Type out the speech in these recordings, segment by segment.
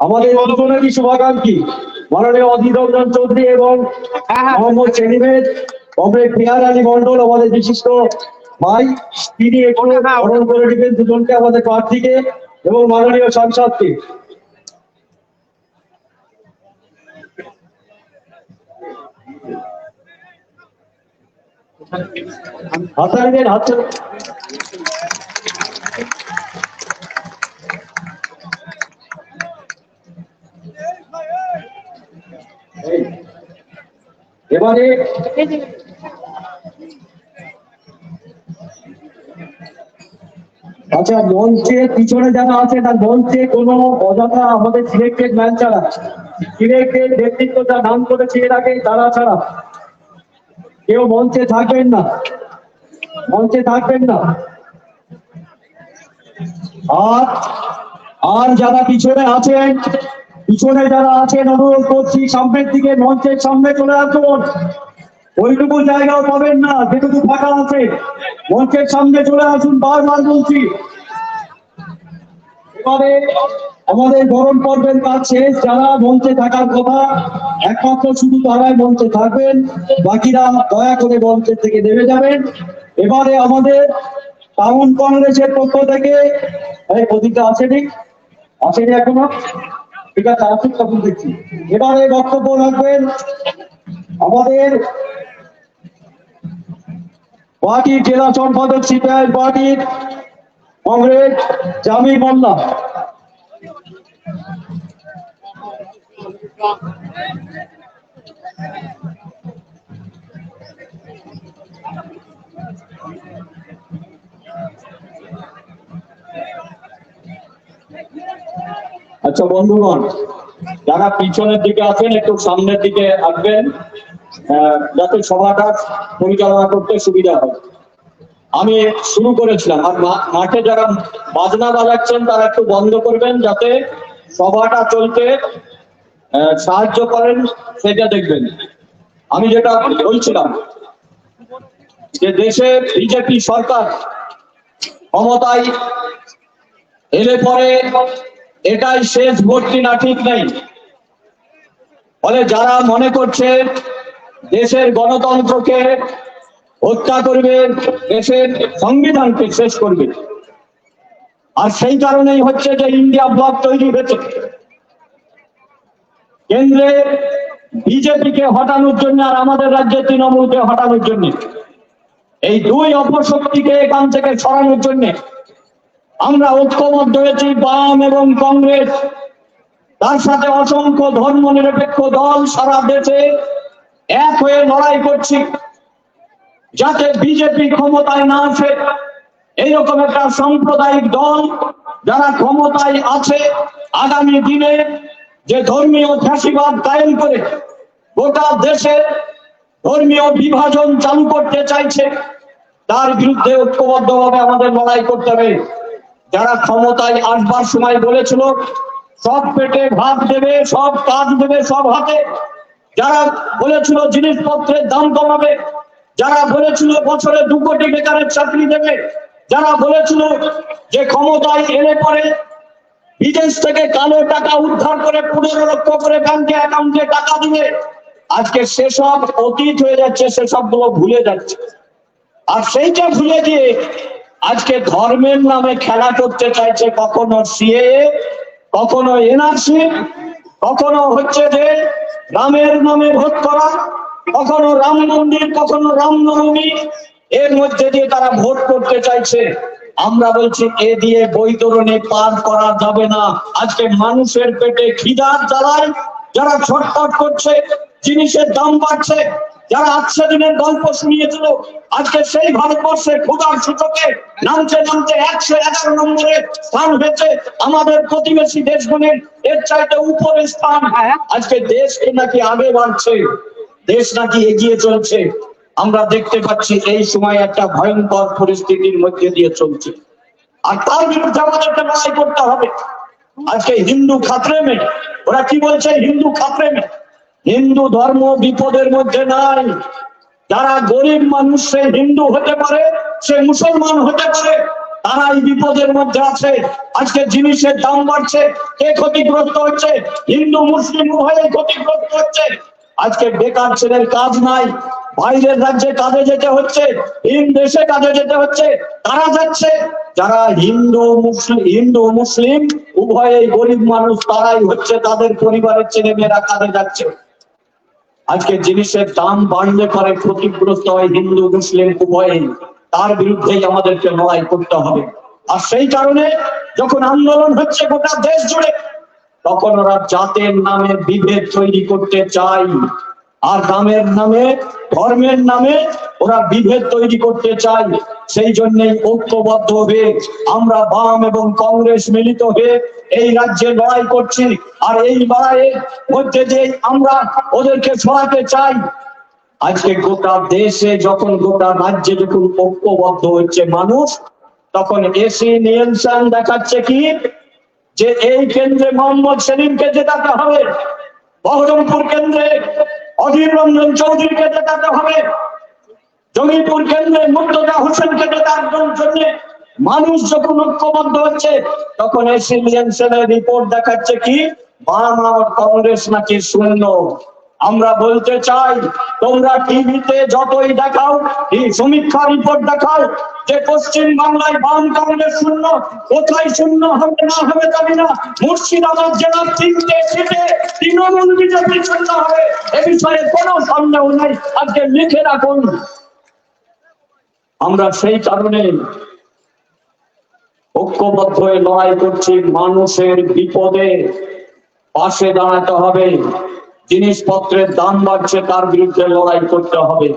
আমাদের দুজনেরই শুভাকাঙ্ক্ষী মাননীয় অধীর রঞ্জন চৌধুরী এবং মোহাম্মদ সেলিমের কমরেড পিয়ার আলী মন্ডল আমাদের বিশিষ্ট ভাই, তিনি একটু বরণ করে দিবেন দুজনকে, আমাদের প্রার্থীকে এবং মাননীয় সাংসদকে। হাত দিবেন, হাত এবারে আচ্ছা, মঞ্চের পিছনে যারা আছে তার মঞ্চে কোনো অযথা আমাদের সিলেক্টেড ম্যান ছাড়া, সিলেক্টেড ব্যক্তিত্ব যা নাম করে চেয়ে রাখেন তারা ছাড়া কেউ মঞ্চে থাকবেন না, মঞ্চে থাকবেন না। আর আর যারা পিছনে আছেন, পিছনে যারা আছেন অনুরোধ করছি সামনের দিকে মঞ্চের সামনে চলে আসুন। ওইটুকু জায়গাও পাবেন না যেটুকু ফাঁকা আছে, মঞ্চের সামনে চলে আসুন, বারবার বলছি। এবারে আমাদের বরণ পর্বের কাজ শেষ, যারা মঞ্চে থাকার কথা একমাত্র শুধু তারাই মঞ্চে থাকবেন, বাকিরা দয়া করে মঞ্চের থেকে নেমে যাবেন। এবারে আমাদের টাউন কংগ্রেসের পক্ষ থেকে প্রতিটা আসেনি, আসেনি এখনো, ঠিক আছে আসুন তখন দেখছি। এবারে বক্তব্য রাখবেন আমাদের পার্টির জেলা সম্পাদক সিপিআই পার্টির কংগ্রেস জামির মোল্লা। আচ্ছা বন্ধুগণ, যারা পিছনের দিকে আছেন একটু সামনের দিকে আসবেন যাতে সভাটা পরিচালনা করতে সুবিধা হয়। আমি শুরু করেছিলাম, আর মাঠে যারা বাজনা বাজাচ্ছেন তারা একটু বন্ধ করবেন যাতে সভাটা চলতে সাহায্য করেন, সেটা দেখবেন। আমি যেটা বলছিলাম যে দেশে বিজেপি সরকার ক্ষমতায় এলে পরে এটাই শেষ ভোট কিনা ঠিক নেই। ফলে যারা মনে করছে দেশের গণতন্ত্রকে হত্যা করবে, দেশের সংবিধানকে শেষ করবে, আর সেই কারণেই হচ্ছে যে ইন্ডিয়া ব্লক তৈরি হয়েছে কেন্দ্রে বিজেপিকে হটানোর জন্য আর আমাদের রাজ্যে তৃণমূলকে হটানোর জন্য। এই দুই অপশক্তিকে এখান থেকে সরানোর জন্য আমরা ঐক্যবদ্ধ হয়েছি, বাম এবং কংগ্রেস, তার সাথে অসংখ্য ধর্ম নিরপেক্ষ দল সারা দেশে এক হয়ে লড়াই করছি যাতে বিজেপি ক্ষমতায় না আসে। এইরকম একটা সাম্প্রদায়িক দল যারা ক্ষমতায় আছে আগামী দিনে যে ধর্মীয় ফ্যাসিবাদ কায়েম করে গোটা দেশে ধর্মীয় বিভাজন চালু করতে চাইছে, তার বিরুদ্ধে ঐক্যবদ্ধভাবে আমাদের লড়াই করতে হবে। যারা ক্ষমতায় আসবার সময় বলেছিল সব পেটে ভাত দেবে, সব কাজ দেবে সব হাতে, যারা বলেছিল জিনিসপত্রের দাম কমাবে, যারা বলেছিল বছরে 2 কোটি বেকারের চাকরি দেবে, যারা বলেছিল যে ক্ষমতায় এলে পরে বিদেশ থেকে কালো টাকা উদ্ধার করে 15 লক্ষ করে ব্যাংকে অ্যাকাউন্টে টাকা দিবে, আজকে সেসব অতীত হয়ে যাচ্ছে, সেসব গুলো ভুলে যাচ্ছে। আর সেইটা ভুলে দিয়ে আজকে ধর্মের নামে খেলা করতে চাইছে, কখনো সিএএ, কখনো এনআরসি, কখনো হচ্ছে যে রামের নামে ভোট করা, কখনো রাম মন্দির, কখনো রামনবমী, এর মধ্যে দিয়ে তারা ভোট করতে চাইছে। আমরা বলছি এ দিয়ে বৈতরণী পার করা যাবে না। আজকে মানুষের পেটে খিদার জ্বালায় যারা ছটফট করছে, জিনিসের দাম বাড়ছে, যারা 800 দিনের গল্প শুনিয়েছিল আজকে সেই ভারতবর্ষে ক্ষুধার সূচকে নামতে নামতে 111 নম্বরে স্থান হয়েছে আমাদের প্রতিবেশী দেশগুলির এর চাইতে উপরে স্থান। আজকে দেশ নাকি আগে বাড়ছে, দেশ নাকি এগিয়ে চলছে। আমরা দেখতে পাচ্ছি এই সময় একটা ভয়ঙ্কর পরিস্থিতির মধ্যে দিয়ে চলছে, আর তার বিরুদ্ধে আমাদেরকে লড়াই করতে হবে। আজকে হিন্দু খাতরে মে, ওরা কি বলছে হিন্দু খাতরে মে, হিন্দু ধর্ম বিপদের মধ্যে নাই। যারা গরিব মানুষ সে হিন্দু হতে পারে, সে মুসলমান হতে পারে, তারাই বিপদের মধ্যে আছে। আজকে জিনিসের দাম বাড়ছে, কে ক্ষতিগ্রস্ত হচ্ছে? হিন্দু মুসলিম উভয়ে ক্ষতিগ্রস্ত হচ্ছে। আজকে বেকার ছেলের কাজ নাই, বাইরের রাজ্যে কাজে যেতে হচ্ছে, ভিন দেশে কাজে যেতে হচ্ছে। তারা যাচ্ছে, যারা হিন্দু মুসলিম উভয়েই গরিব মানুষ, তারাই হচ্ছে তাদের পরিবারের ছেলে মেয়েরা কাজে যাচ্ছে। আজকে জিনিসের দাম বাড়লে পরে ক্ষতিগ্রস্ত হয় হিন্দু মুসলিম উভয়েই। তার বিরুদ্ধেই আমাদেরকে লড়াই করতে হবে। আর সেই কারণে যখন আন্দোলন হচ্ছে গোটা দেশ জুড়ে, তখন ওরা জাতের নামে বিভেদ তৈরি করতে চায়, আর দামের নামে ধর্মের নামে ওরা বিভেদ তৈরি করতে চায়। সেই জন্যই ঐক্যবদ্ধ হয়ে আমরা বাম এবং কংগ্রেস মিলিত হয়ে এই রাজ্যে লড়াই করছি। আর এই লড়াইয়ের মধ্যে দিয়ে আমরা ওদেরকে সরাতে চাই। আজকে গোটা দেশে যখন, গোটা রাজ্যে যখন ঐক্যবদ্ধ হচ্ছে মানুষ, তখন এসি নিয়ন্ত্রণ দেখাচ্ছে কি, যে এই কেন্দ্রে মোহাম্মদ সেলিমকে জেতাতে হবে, বহরমপুর কেন্দ্রে অধীর রঞ্জন চৌধুরীকে জেতাতে হবে, জমিপুর কেন্দ্রে মুর্তজা হোসেনকে জেতানোর জন্য মানুষ যখন ঐক্যবদ্ধ হচ্ছে, তখন এসি নিয়ন্ত্রণের রিপোর্ট দেখাচ্ছে কি, বাম আর কংগ্রেস নাকি শূন্য। আমরা বলতে চাই, তোমরা টিভিতে যতই দেখাও, এই সমীক্ষা রিপোর্ট দেখাও যে পশ্চিম বাংলায় বাম কংগ্রেস শূন্য, কোথায় শূন্য হবে না হবে জানি না, মুর্শিদাবাদ জেলার 3টে সিটে তৃণমূল বিজেপি শূন্য হবে, এ বিষয়ে কোনো সন্দেহ নাই। আজকে লিখে রাখুন। আমরা সেই কারণে ঐক্যবদ্ধ হয়ে লড়াই করছি। মানুষের বিপদে পাশে দাঁড়াতে হবে। জিনিসপত্রের দাম বাড়ছে, তার বিরুদ্ধে লড়াই করতে হবে।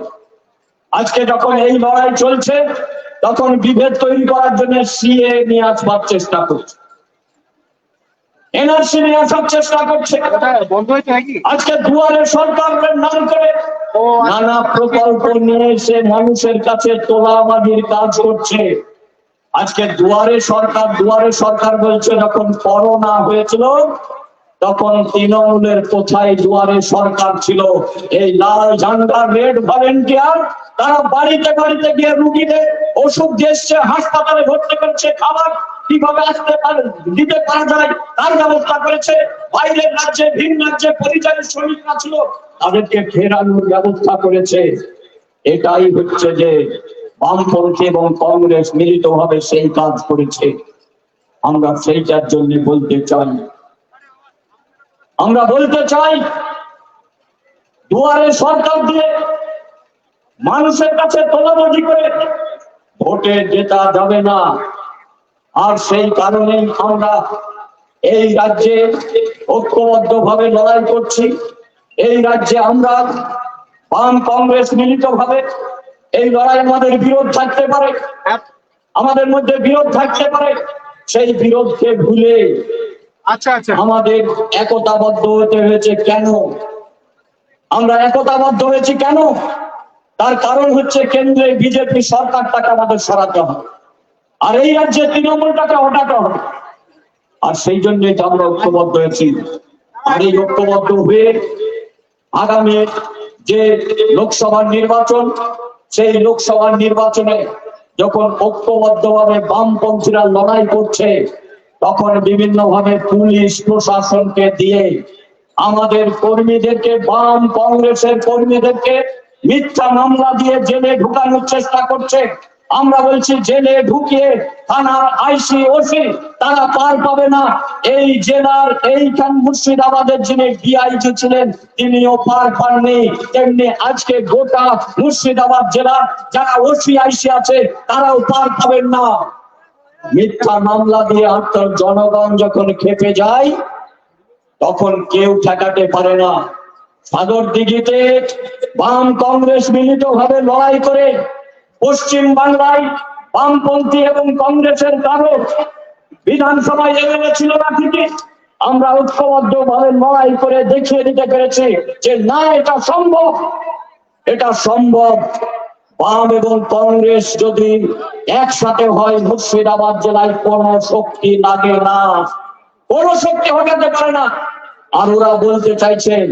আজকে যখন এই লড়াই চলছে, তখন বিভেদ তৈরি করার জন্য সিএ নিয়ে আসবার চেষ্টা করছে, এনআরসি নিয়ে আসার চেষ্টা করছে। আজকে দুয়ারে সরকারের নাম করে নানা প্রকল্প নিয়ে এসে মানুষের কাছে তোলাবাজির কাজ করছে। আজকে দুয়ারে সরকার বলছে, যখন করোনা হয়েছিল তখন তৃণমূলের কোথায় দুয়ারে সরকার ছিল? এই লাল ঝান্ডা রেড ভলেন্টিয়ার, তারা বাড়িতে বাড়িতে গিয়ে রুগীদের ওষুধ দিয়েছে, হাসপাতালে ভর্তি করছে, খাবার কিভাবে দিতে পারা যায় তার ব্যবস্থা করেছে। বাইরের রাজ্যে ভিন রাজ্যে পরিযায়ী শ্রমিকরা ছিল, তাদেরকে ফেরানোর ব্যবস্থা করেছে। এটাই হচ্ছে যে বামপন্থী এবং কংগ্রেস মিলিতভাবে সেই কাজ করেছে। আমরা সেইটার জন্য বলতে চাই, দুয়ারে সরকার দিয়ে মানুষের কাছে তোলাবাজি করে ভোটে জেতা যাবে না। আর সেই কারণেই আমরা এই রাজ্যে ঐক্যবদ্ধ ভাবে লড়াই করছি। এই রাজ্যে আমরা বাম কংগ্রেস মিলিত ভাবে এই লড়াই, আমাদের বিরোধ থাকতে পারে, আমাদের মধ্যে বিরোধ থাকতে পারে, সেই বিরোধকে ভুলে আমাদের একতাবদ্ধ হতে হয়েছে। কেন আমরা একতাবদ্ধ হয়েছি? কেন? তার কারণ হচ্ছে কেন্দ্রে বিজেপি সরকারটাকে আমাদের সরাতে হবে, আর এই রাজ্যে তৃণমূলটাকে হটাতে হবে। আর সেই জন্যই আমরা ঐক্যবদ্ধ হয়েছি। আর এই ঐক্যবদ্ধ হয়ে আগামী যে লোকসভার নির্বাচন, সেই লোকসভার নির্বাচনে যখন ঐক্যবদ্ধভাবে বামপন্থীরা লড়াই করছে, তখন বিভিন্ন ভাবে পুলিশ প্রশাসনকে দিয়ে আমাদের কর্মীদেরকে, বাম কংগ্রেসের কর্মীদেরকে মিথ্যা মামলা দিয়ে জেলে ঢুকানোর চেষ্টা করছে। আমরা বলছি, জেলে ঢুকিয়ে থানার আইসি ওসি তারা পার পাবে না। এই জেলার এইখান মুর্শিদাবাদের যিনি ডিআইজি ছিলেন, তিনিও পার পাননি। তেমনি আজকে গোটা মুর্শিদাবাদ জেলার যারা ওসি আইসি আছে, তারাও পার পাবেন না। মিথ্যা মামলা দিয়ে আত্মার জনগণ যখন খেপে যায়, তখন কেউ ঠেকাতে পারে না। সাগরদিঘিতে বাম কংগ্রেস মিলিত ভাবে লড়াই করে পশ্চিম বাংলায় বামপন্থী এবং কংগ্রেসের কারো বিধানসভায় এমএলএ ছিল না, ঠিকই আমরা ঐক্যবদ্ধ ভাবে লড়াই করে দেখিয়ে দিতে পেরেছি যে না, এটা সম্ভব। এটা সম্ভব। বাম এবং কংগ্রেস যদি একসাথে হয়, মুর্শিদাবাদ জেলায় কোনো শক্তি লাগে না, কোনো শক্তি হটাতে পারে না। আর ওরা বলতে চাইছেন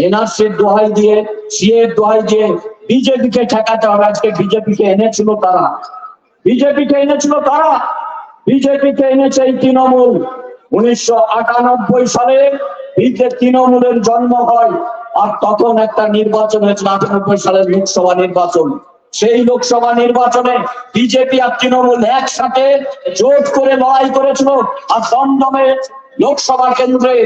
এনআরসির দোহাই দিয়ে, সিএর দোহাই দিয়ে বিজেপিকে ঠেকাতে হবে। আজকে বিজেপিকে এনেছিল তারা, বিজেপিকে এনেছে এই তৃণমূল। 1998 সালে তৃণমূলের জন্ম হয়, আর তখন একটা নির্বাচন হয়েছিল 98 সালের লোকসভা নির্বাচন। সেই লোকসভা নির্বাচনে বিজেপি আর তৃণমূল একসাথে জোট করে লড়াই করেছিল, আর দমদমে লোকসভা কেন্দ্রে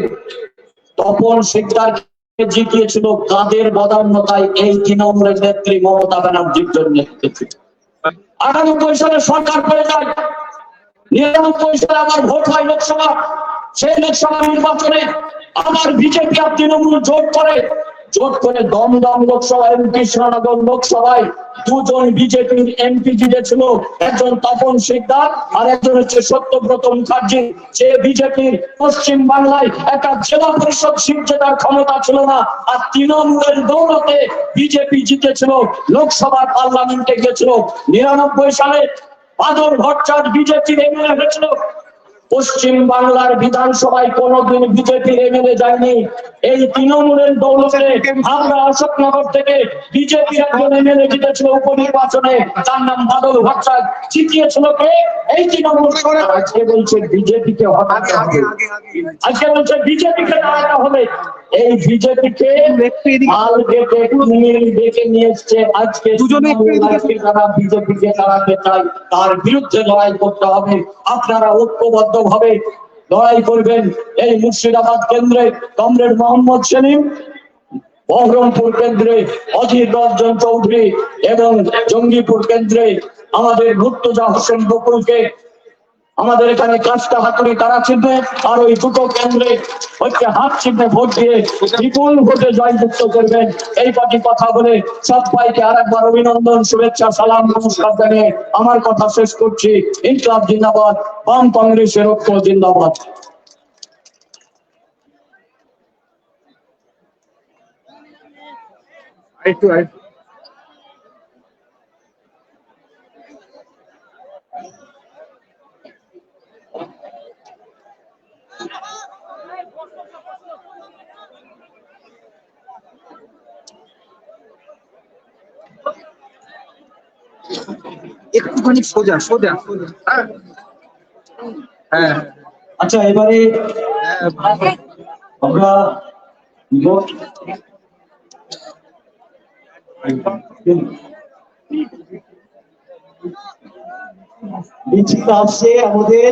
তপন শিকদার জিতিয়েছিল কাদের বদান্যতায়? এই তৃণমূলের নেত্রী মমতা ব্যানার্জির জন্য। 98 সালে সরকার করে যায়, 99 সালে আবার ভোট হয় লোকসভা। সেই লোকসভা নির্বাচনে আবার বিজেপি আর তৃণমূল জোট করে দমদম লোকসভা এবং কৃষ্ণনগর লোকসভায় দুজন বিজেপির এমপি জিতেছিল, একজন তপন শিকদার আর একজন হচ্ছে সত্যব্রত মুখার্জি। যে বিজেপির পশ্চিম বাংলায় একটা জেলা পরিষদ সিট জেতার ক্ষমতা ছিল না, আর তৃণমূলের দৌলতে বিজেপি জিতেছিল, লোকসভা পার্লামেন্টে গেছিল। 99 সালে বাদল ভট্টাচার্য বিজেপির এমএলএ হয়েছিল। পশ্চিম বাংলার বিধানসভায় কোনদিন বিজেপির এমএলএ যায়নি, এই তৃণমূলের দৌলতে। আমরা অশোকনগর থেকে বিজেপির একজন এমএলএ জিতেছিল উপনির্বাচনে, তার নাম বাদল ভট্টাচার্য। জিতিয়েছিল কে? এই তৃণমূল। আজকে বলছে বিজেপিকে হটাতে হবে, আজকে বলছে বিজেপিকে দাঁড়াতে হবে। এই বিজেপিকে আল ডেকে কুমিল ডেকে নিয়ে এসছে। আজকে যারা বিজেপিকে দাঁড়াতে চায় তার বিরুদ্ধে লড়াই করতে হবে। আপনারা ঐক্যবদ্ধ ভাবে লড়াই করবেন। এই মুর্শিদাবাদ কেন্দ্রে কমরেড মোহাম্মদ সেলিম, বহরমপুর কেন্দ্রে অধীর রঞ্জন চৌধুরী এবং জঙ্গিপুর কেন্দ্রে আমাদের মুর্তজা হোসেন বকুলকে আমাদের এখানে কাজটা হাতুড়ি তারা চিনবে, আর ওই দুটো কেন্দ্রে হচ্ছে হাত চিহ্নে ভোট দিয়ে বিপুল ভোটে জয়যুক্ত করবেন। এই কটি কথা বলে সবাইকে আরেকবার অভিনন্দন, শুভেচ্ছা, সালাম, নমস্কার জানিয়ে আমার কথা শেষ করছি। ইনকলাব জিন্দাবাদ, বাম কংগ্রেসের ঐক্য জিন্দাবাদ। একটুখানি সোজা সোজা। হ্যাঁ, আচ্ছা, এবারে আমরা মিছিল আসছে আমাদের,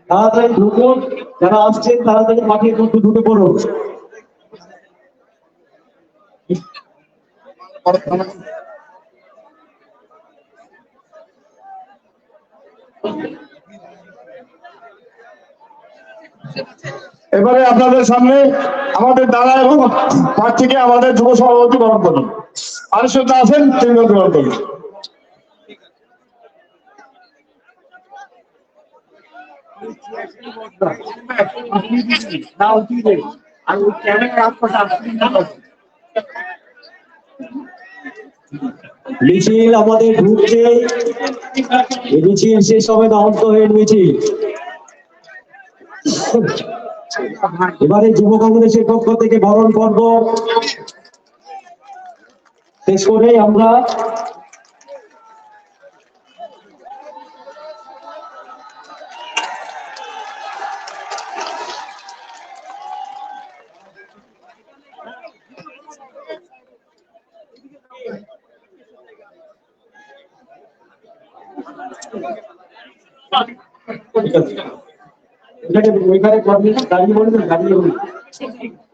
তাড়াতাড়ি ঢুকুন, যারা আসছেন তাড়াতাড়ি মাটির মধ্যে ঢুকে পড়ুন। এবারে আপনাদের সামনে আমাদের দাদা এবং প্রার্থীকে আমাদের যুব সভাপতি বরণ করুন। আনুষ্ঠানিকতা আছেন তিনি বরণ করুন। মিছিল আমাদের ঢুকছে, মিছিল শেষ হবে না, অন্তহীন মিছিল। এবারে যুব কংগ্রেসের পক্ষ থেকে বরণ পর্ব শেষ করে আমরা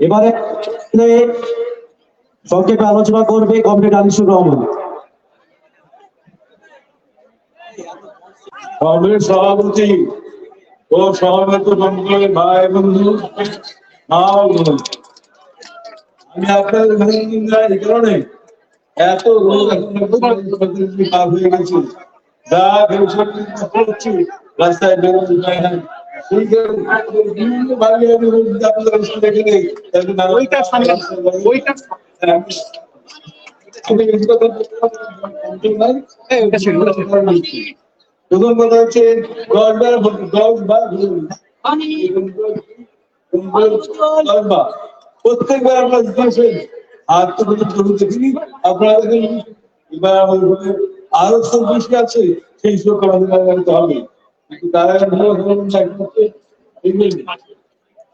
এবারে সংক্ষেপে আলোচনা করবে কমরেড আনিসুর রহমান। কংগ্রেস সভাপতি ও সভাপতি মন্ডলের ভাই বন্ধু, আমি আপনাদের এই কারণে এত রোগ পার হয়ে গেছি, যা করছি রাস্তায় বেরোতে চাই না। তখন মনে হচ্ছে 10 বার প্রত্যেকবার আপনার জিজ্ঞাসেন আর তো দেখিনি আপনারা এবার আরো সব বিষয় আছে, সেই সব আমাদের হবে। কিন্তু তারা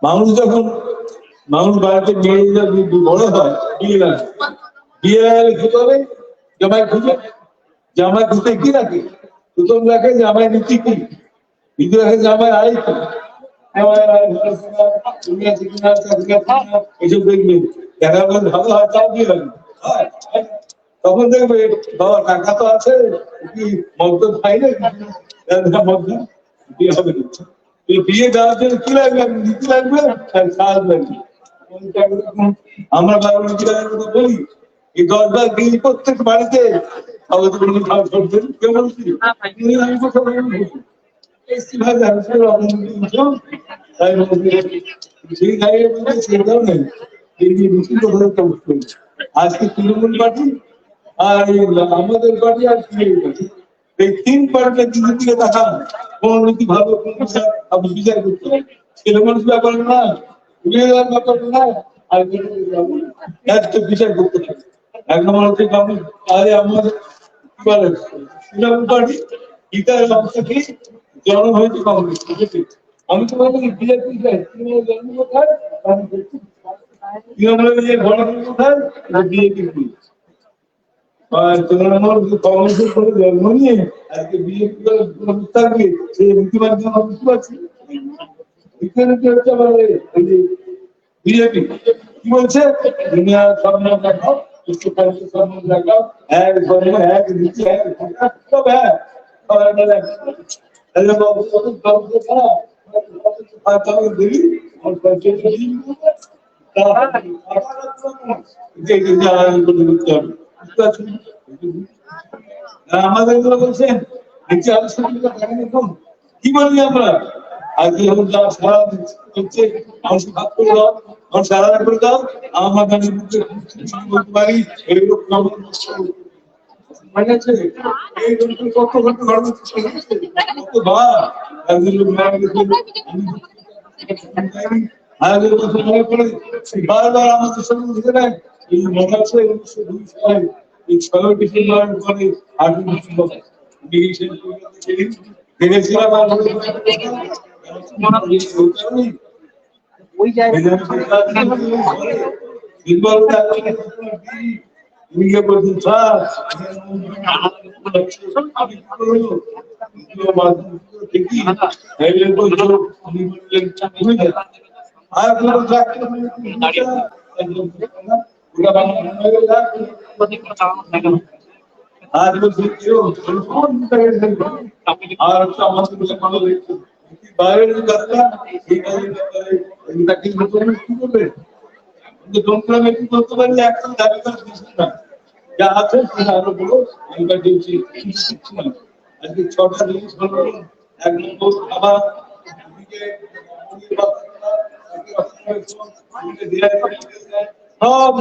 মানুষ যখন বাড়িতে মেয়ে বড় হয় বিয়ে হলে কি করে জামাই খুঁজে, জামাই খুঁজে কি রাখে, প্রথম রাখে জামাই নীতি কি, দ্বিতীয় রাখে জামাই আয় কি, এসব দেখবে দেখা বলে ভালো হয় তাও দিয়ে রাখবে। তখন দেখবে বাবা টাকা তো আছে, কি মদ্য খাই না মদ্য বিয়ে হবে না। বিয়ে দেওয়ার জন্য কি লাগবে, নীতি লাগবে আর কাজ লাগবে। আমরা বাবা নীতি লাগার কথা বলি, এই 10 বার দিন প্রত্যেক বাড়িতে কেউ বলছি আমি কথা বলি আজকে তৃণমূল পার্টি আর আমাদের পার্টি আর এই 3 পার্টির দিকে তাকান, কোন নীতি ভালো কোন আপনি বিচার করতে ছেলে মানুষ ব্যাপার না, মেয়েদের ব্যাপার না, আর বিচার করতে হবে। 1 নম্বর হচ্ছে আরে আমাদের কি বলে তৃণমূল পার্টি গীতার অংশ কি জন্ম হয়েছে কংগ্রেস, ঠিক আছে? আমি তো বলবো বিজেপি তৃণমূল জন্ম কোথায়, তৃণমূলের ঘরে কোথায়, বিজেপি আর তৃণমূল কংগ্রেসের করে জন্ম নিয়ে আজকে বিজেপি থাকবে সেই নীতিমার জন্য বুঝতে পারছি। দ্বিতীয় হচ্ছে আমাদের বিজেপি কি বলছে, দুনিয়ার স্বপ্ন দেখাও, স্বপ্ন দেখাও, এক ধর্ম এক নীতি এক সব এক আমাদের বলছেন নিচে আলোচনা কি বলি আমরা আজকে যখন যা সারা হচ্ছে মানুষ ভাগ করে দাও, মানুষ সারা করে দাও, আমার বলতে পারি এইরকম মানে আছে এই কত কত ঘটনা কতবার একজন লোক মারা গেছে, বারবার আমাদের সঙ্গে বুঝে নেয় এই মনে আছে 1902 সালে এই 6 ডিসেম্বর পরে 8 ডিসেম্বর ওই জায়গায় আর আমাদের ভালো দেখছে বাইরের যাত্রা এই এটা কিন্তু কি করবে দমকলা কি করতে পারলে একদম দাবি করে দিচ্ছি না, যা আছে সেটা আরো বলো আমরা দিচ্ছি আজকে 6টা জিনিস হলো। 1 নম্বর খাবার, সব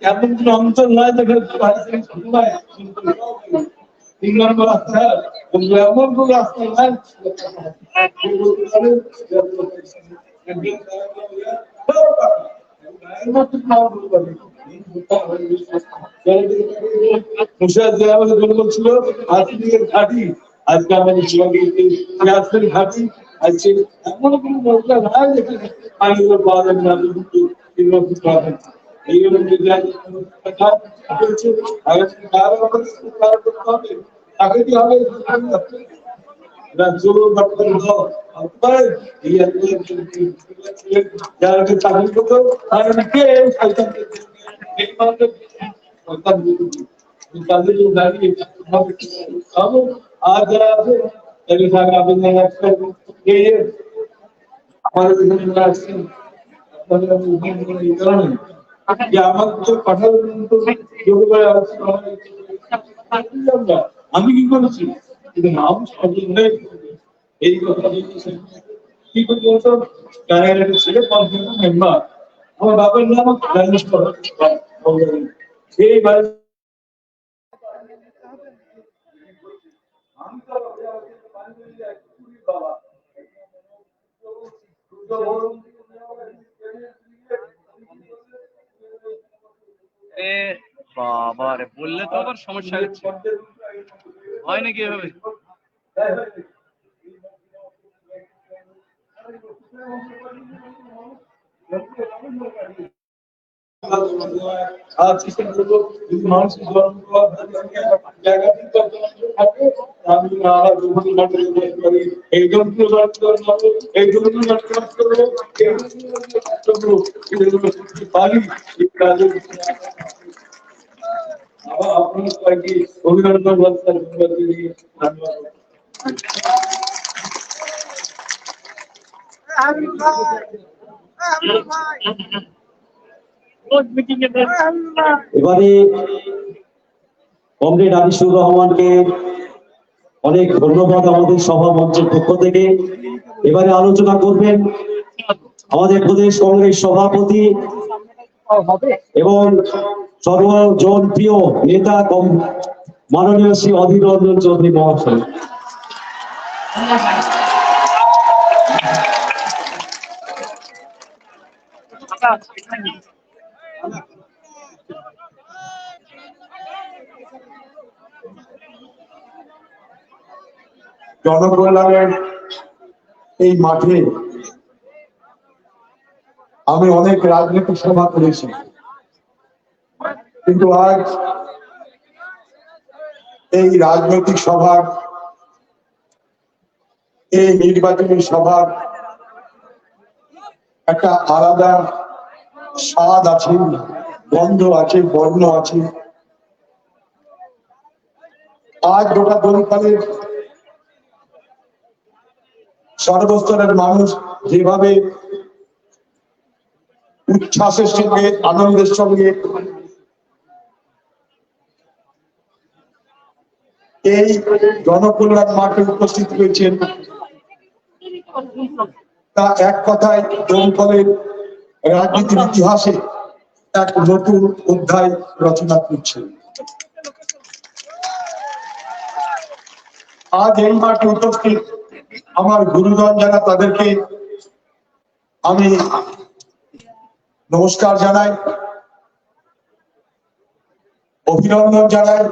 এমন কোন অঞ্চল নয় যেখানে 3 নম্বর রাস্তা এমন কোন রাস্তা নয় ছিল ঘাটি, আজকে আমাদের ঘাটি আজকে এমন কোন মশলা নাই যেখানে পানিগুলো পাওয়া যাবে না, এই তাকে কি হবে যারা চাকরি করতো তাদের দাঁড়িয়ে আর যারা আছে আমাদের আমার তো পাঠার আমি কি করেছি কিন্তু নাম এই কথা কি করতে হতো ছেলে পঞ্চায়েত মেম্বার, আমার বাবার নাম সেই বাড়ি বাবা রে, বললে তো আবার সমস্যা হচ্ছে। হয় নাকি এভাবে? আর চেষ্টা করবো যদি মানুষের জায়গা দিতে থাকে, আমি আবার যখন নাটক করি এই যন্ত্র এই যন্ত্র করবো পারি এই কাজে আবার আপনার কয়েকটি অভিনন্দন বার্তার ধন্যবাদ দিয়ে ধন্যবাদ। এবারে কমরেড আনিসুর রহমানকে অনেক ধন্যবাদ আমাদের সভা মঞ্চের পক্ষ থেকে। এবারে আলোচনা করবেন আমাদের প্রদেশ কংগ্রেস সভাপতি এবং সর্বজনপ্রিয় নেতা মাননীয় শ্রী অধীর রঞ্জন চৌধুরী মহাশয়। জনকল্যাণের এই মাঠে আমি অনেক রাজনৈতিক সভা করেছি, কিন্তু আজ এই রাজনৈতিক সভার এই নির্বাচনী সভার একটা আলাদা স্বাদ আছে, গন্ধ আছে, বর্ণ আছে। আজ গোটা দমকলের সর্বস্তরের মানুষ যেভাবে উচ্ছ্বাসের সঙ্গে আনন্দের সঙ্গে এই জনকল্যাণ মাঠে উপস্থিত হয়েছেন, তা এক কথায় দমকলের রাজনীতির ইতিহাসে এক নতুন অধ্যায় রচনা করছে। আজ এই মাঠে উপস্থিত আমার গুরুজন যারা, তাদেরকে আমি নমস্কার জানাই, অভিনন্দন জানাই।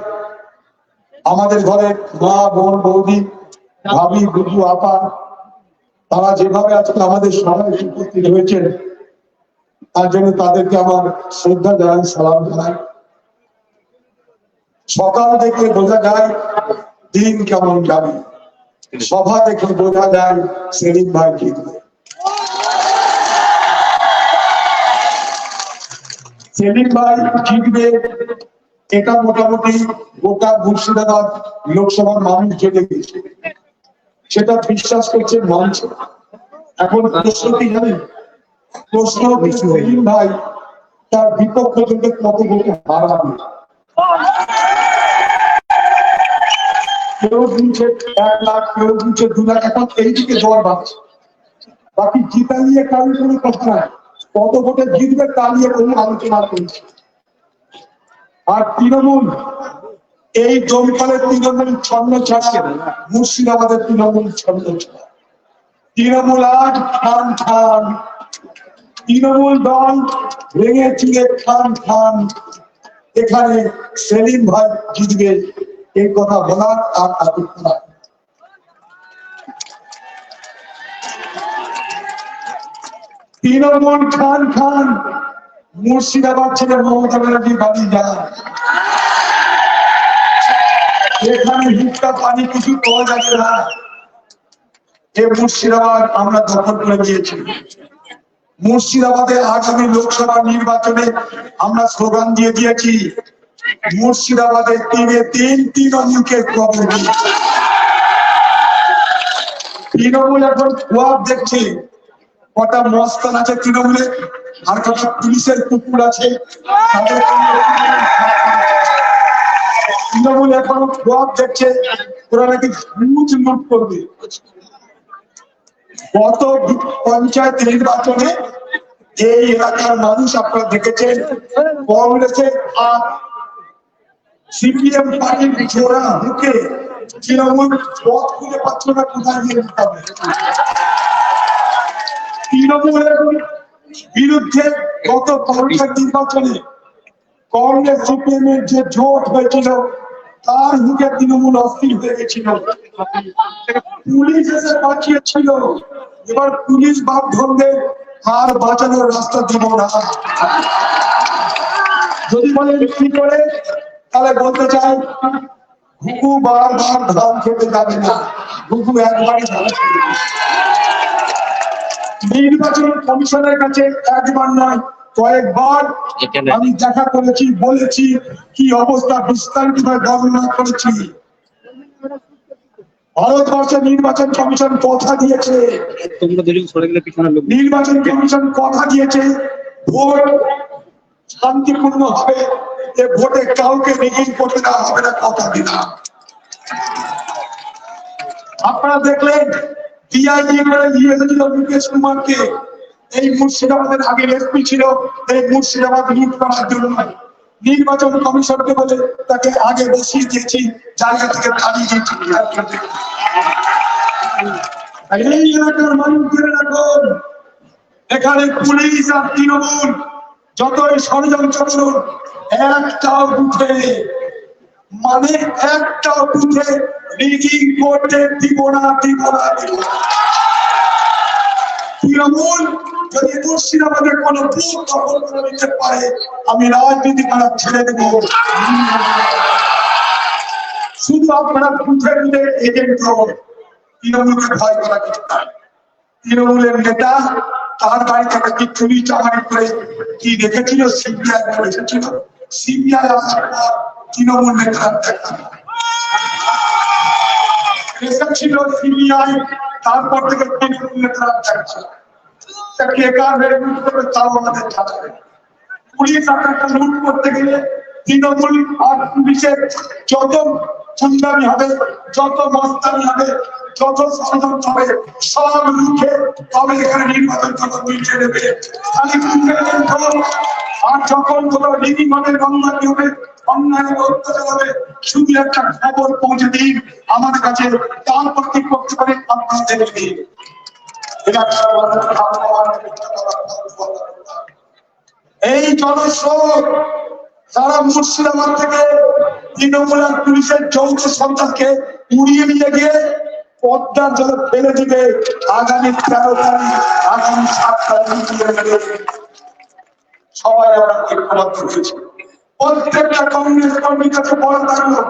আমাদের ঘরের মা, বোন, বৌদি, ভাবি, বুবু, আপা, তারা যেভাবে আজকে আমাদের সভায় উপস্থিত হয়েছেন, তার জন্য তাদেরকে আমার শ্রদ্ধা জানাই, সালাম জানাই। সকাল থেকে বোঝা যায় দিন কেমন যাবে, সভা দেখে বোঝা যায় সেলিম ভাই জিতবে। সেলিম ভাই জিতবে এটা মোটামুটি গোটা মুর্শিদাবাদ লোকসভার মানুষ জেনে গেছে, সেটা বিশ্বাস করছে মঞ্চ। এখন প্রশ্ন কি জানেন? প্রশ্ন সেলিম ভাই তার বিপক্ষ থেকে কত ভোটে হারাবে। কেউ দিচ্ছে 1 লাখ, কেউ দিচ্ছে 2 লাখ, এখন এইদিকে জ্বর বাড়ছে। বাকি জিতা নিয়ে কারোর কোনো কথা নাই, কত ভোটে জিতবে তা নিয়ে কোনো আলোচনা করছে। আর তৃণমূল, এই দমকলের তৃণমূল ছন্ন ছাড়ছে, মুর্শিদাবাদের তৃণমূল ছন্ন ছাড়া। তৃণমূল আজ খান খান, তৃণমূল দল ভেঙে চুরে খান খান। এখানে সেলিম ভাই জিতবে, এই কথা বলার আর আপত্তি নাই। তৃণমূল খান খান, মুর্শিদাবাদ ছেড়ে মমতা ব্যানার্জি বাড়ি যায়। এখানে হুক্কা পানি কিছু পাওয়া যাবে না। এই মুর্শিদাবাদ আমরা দখল করে দিয়েছি। মুর্শিদাবাদে আগামী লোকসভা নির্বাচনে আমরা স্লোগান দিয়ে দিয়েছি, মুর্শিদাবাদের 3-3 তৃণমূলকে কবর দিই। তৃণমূল এখন খোয়াব দেখছে, কটা মস্তান আছে তৃণমূলে, আর কটা পুলিশের কুকুর আছে। তৃণমূল এখন খোয়াব দেখছে ওরা নাকি ঘুষ লুট করবে। গত পঞ্চায়েত নির্বাচনে এই এলাকার মানুষ আপনারা দেখেছেন, কংগ্রেসের আর সিপিএম পার্টির জোড়া ঢুকে তৃণমূল পথ খুঁজে পাচ্ছ না কোথায় গিয়ে দিতে হবে। তৃণমূলের বিরুদ্ধে গত পঞ্চায়েত নির্বাচনে কংগ্রেস সিপিএম এর যে জোট হয়েছিল তার মুখে তৃণমূল অস্থির হয়ে গেছিল, পুলিশ এসে বাঁচিয়েছিল। এবার পুলিশ বাপ ধরবে আর বাঁচানোর রাস্তা দিব না। যদি বলেন কি করে, তাহলে বলতে চাই ঘুঘু বারবার ধান খেতে যাবে না, ঘুঘু একবারই ধান খেতে যাবে। নির্বাচন কমিশনের কাছে একবার নয় কয়েকবার আমি দেখা করেছি, বলেছি কি অবস্থা বিস্তারিতভাবে বর্ণনা করেছি। ভারতবর্ষের নির্বাচন কমিশন কথা দিয়েছে, নির্বাচন কমিশন কথা দিয়েছে ভোট শান্তিপূর্ণ হবে, যে ভোটে কাউকে রিগিং করতে দেওয়া হবে না, কথা দিলাম। আপনারা দেখলেন ডিআইডি করে নিয়ে এসেছিল মুকেশ কুমারকে, এই মুর্শিদাবাদের আগে এসপি ছিল, এই মুর্শিদাবাদ লুট করার জন্য। নির্বাচন কমিশনকে বলে তাকে আগে বসিয়ে দিয়েছি, জায়গা থেকে তাড়িয়ে দিয়েছি। এই এলাকার মানুষ জেনে রাখুন, এখানে পুলিশ আর তৃণমূল যতই ষড়যন্ত্র করুন, একটাও বুথে মানে একটাও বুথে রিগিং করতে দিব না, দিব না, দিব না। তৃণমূল যদি মুর্শিদাবাদের কোন বুথ দখল করে নিতে পারে, আমি রাজনীতি করা ছেড়ে দেব। শুধু আপনারা বুথে বুথে এজেন্ট হন, তৃণমূলকে ভয় করা কিছু নাই। তৃণমূলের নেতা তার বাড়ি থেকে কি চুরি চামারি করে কি রেখেছিল, সিবিআই এসেছিল, সিবিআই আসার পর তৃণমূল নেতা এসেছিল সিবিআই, তারপর থেকে তৃণমূল নেতা থাকছে। কে কার লুট করবে তাও আমাদের জানা নেই। পুলিশ আপনাকে লুট করতে গেলে তৃণমূল আর পুলিশের যত গুন্ডামি হবে, যত মস্তানি হবে, যত ষড়যন্ত্র হবে, সব রুখে তবে এখানে নির্বাচন যত মিটে নেবে। খালি আর যখন কোন নীতি হবে, রংবাদী হবে, অন্যায় অত্যাচার হবে, শুধু একটা খবর পৌঁছে দিন আমাদের কাছে, তারপর কি করতে পারে আপনারা দেখে দিন। এই জনস্রোত সারা মুর্শিদাবাদ থেকে তৃণমূল আর পুলিশের যৌথ সন্ত্রাসকে উড়িয়ে নিয়ে গিয়ে পদ্মার জলে ফেলে দিবে আগামী 13 তারিখ, আগামী 7 তারিখ। সবাই আমরা ঐক্যবদ্ধ হয়েছি। প্রত্যেকটা কংগ্রেস কর্মীর কাছে বড় থাকলো,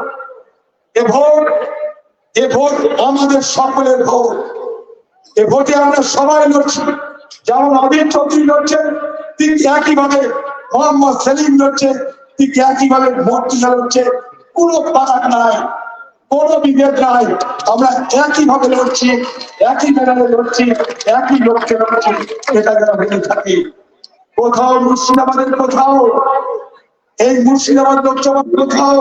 এ ভোট আমাদের সকলের ভোট। এ ভোটে আমরা সবাই লড়ছি, যেমন অধীর চৌধুরী লড়ছে ঠিক একইভাবে মোহাম্মদ সেলিম লড়ছে, ঠিক একইভাবে মর্তুজা লড়ছে। কোনো ফারাক নাই, কোনো বিভেদ নাই, আমরা একইভাবে লড়ছি, একই মেডালে লড়ছি, একই লক্ষ্যে লড়ছি। এটা যেন ভেবে থাকি। কোথাও মুর্শিদাবাদের কোথাও, এই মুর্শিদাবাদ লোকসভা কোথাও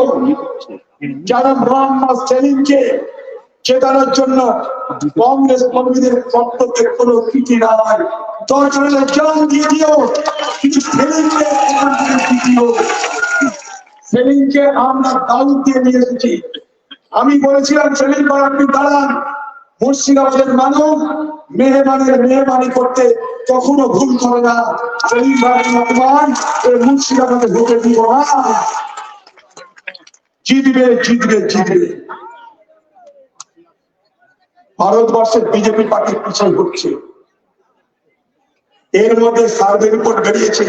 যারা মোহাম্মদ সেলিমকে চেতানোর জন্য কংগ্রেস কর্মীদের বক্তব্যের কোনো ত্রুটি নাই। দরকার হলে জান দিয়ে দিও, কিছু সেলিমকে আমরা দাউদ দিয়ে নিয়ে এসেছি। আমি বলেছিলাম সেলিম ভাই আপনি দাঁড়ান, মুর্শিদাবাদের মানুষ মেহমানি করতে কখনো ভুল করে না। সেলিম ভাই বর্তমান মুর্শিদাবাদে ঢুকে দিব না, জিতবে জিতবে জিতবে। ভারতবর্ষের বিজেপি পার্টি পিছনে ঘুরছে। এর মধ্যে সার্ভে রিপোর্ট বেরিয়েছে,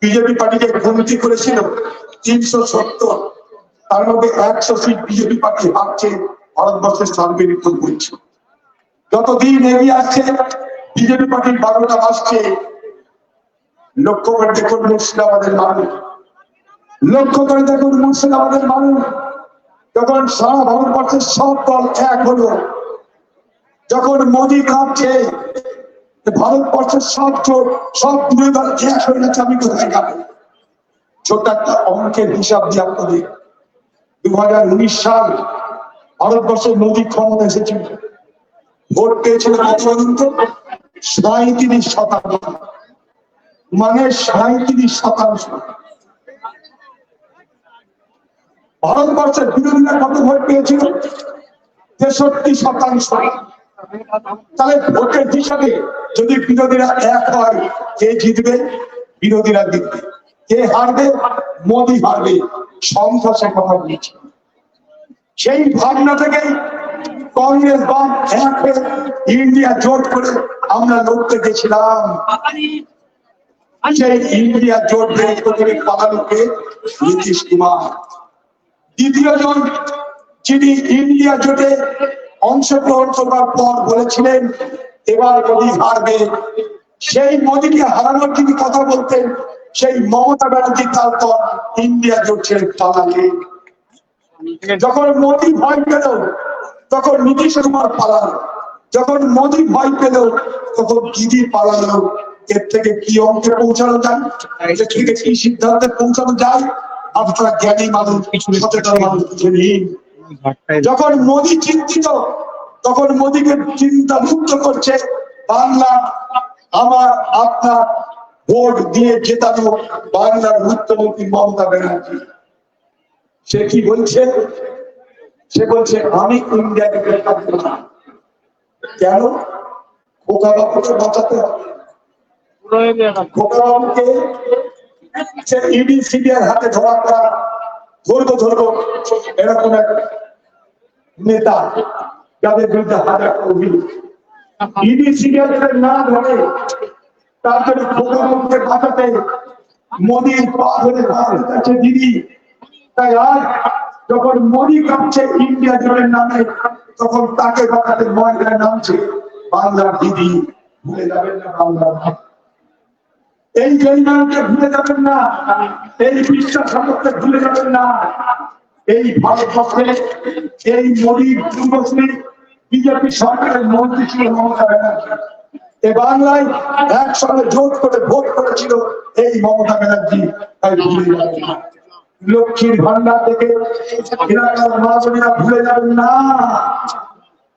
বিজেপি পার্টিকে কমতি করেছিল 370, তার মধ্যে 100 সিট বিজেপি পার্টি হারছে। ভারতবর্ষের সার্ভে রিপোর্ট বলছে যতদিন এগিয়ে আসছে বিজেপি পার্টির 12টা আসছে। লক্ষ্য করে দেখুন মুর্শিদাবাদের মানুষ, লক্ষ্য করে দেখুন মুর্শিদাবাদের মানুষ। যখন সারা ভারতবর্ষের সব দল এক হলো, যখন মোদী কাঁপছে, ভারতবর্ষের সব জোট, সব দূরে দল এক হয়ে গেছে, আমি কোথায় যাবো? ছোট্ট একটা অঙ্কের হিসাব দিয়ে আপনাদের 2019 সাল ভারতবর্ষের মোদী ক্ষমতা এসেছিল, ভোট পেয়েছিল কত বলুন তো? 37%, মানে 37%। ভারতবর্ষের বিরোধীরা কত ভোট পেয়েছিল? 63%। তাহলে ভোটের হিসাবে যদি বিরোধীরা এক হয়, কে জিতবে? বিরোধীরা জিতবে। কে হারবে? মোদি হারবে, সন্ত্রাসের কথা বলছি। সেই ভাবনা থেকেই কংগ্রেস বাম এক ইন্ডিয়া জোট করে আমরা লড়তে গেছিলাম। সেই ইন্ডিয়া জোট বের করে পালালোকে নীতিশ কুমার। দ্বিতীয় জন যিনি ইন্ডিয়া জোটে অংশগ্রহণ করার পর বলেছিলেন এবার মোদি হারবে, সেই মোদিকে হারানোর যিনি কথা বলতেন সেই মমতা ব্যানার্জি তারপর ইন্ডিয়া জোট ছেড়ে পালালেন। যখন মোদি ভয় পেল তখন নীতিশ কুমার পালালো, যখন মোদি ভয় পেল তখন দিদি পালালো। এর থেকে কি অঙ্কে পৌঁছানো যায়, এর থেকে কি সিদ্ধান্তে পৌঁছানো যায়? আপনারা জ্ঞানী মানুষ, সচেতন মানুষ বুঝে নিন। যখন মোদি চিন্তিত তখন মোদিকে চিন্তা মুক্ত করছে বাংলা আমার আপনার ভোট দিয়ে জেতানো বাংলার মুখ্যমন্ত্রী মমতা ব্যানার্জি। সে কি বলছে? সে বলছে আমি ইন্ডিয়াকে থাকবো না। কেন? খোকা বাবুকে বাঁচাতে হবে। খোকা বাবুকে ইডি সিবিআই হাতে ধরা করা, ধরবো এরকম এক নেতা যাদের বিরুদ্ধে হাজার অভিযোগ, ইডি সিবিআই না ধরে তারপরে খোকা বাবুকে বাঁচাতে মোদির পা ধরে কাছে দিদি। তাই আজ যখন মোদি কাঁপছে ইন্ডিয়া জোটের নামে তখন তাকে বাঁচাতে ময়দানে নামছে বাংলার দিদি। ভুলে যাবেন না বাংলার ভাব, এই জয়নালকে ভুলে যাবেন না, এই বিশ্বাসকে ভুলে যাবেন না। এই ভারতবর্ষে এই মোদির যুবশ্রী বিজেপি সরকারের মন্ত্রী ছিল মমতা ব্যানার্জি। এ বাংলায় একসঙ্গে জোট করে ভোট করেছিল এই মমতা ব্যানার্জি। তাই ভুলে যাবেন না। লক্ষ্মীর ভান্ডার থেকে এলাকার মা বোনেরা ভুলে যাবেন না।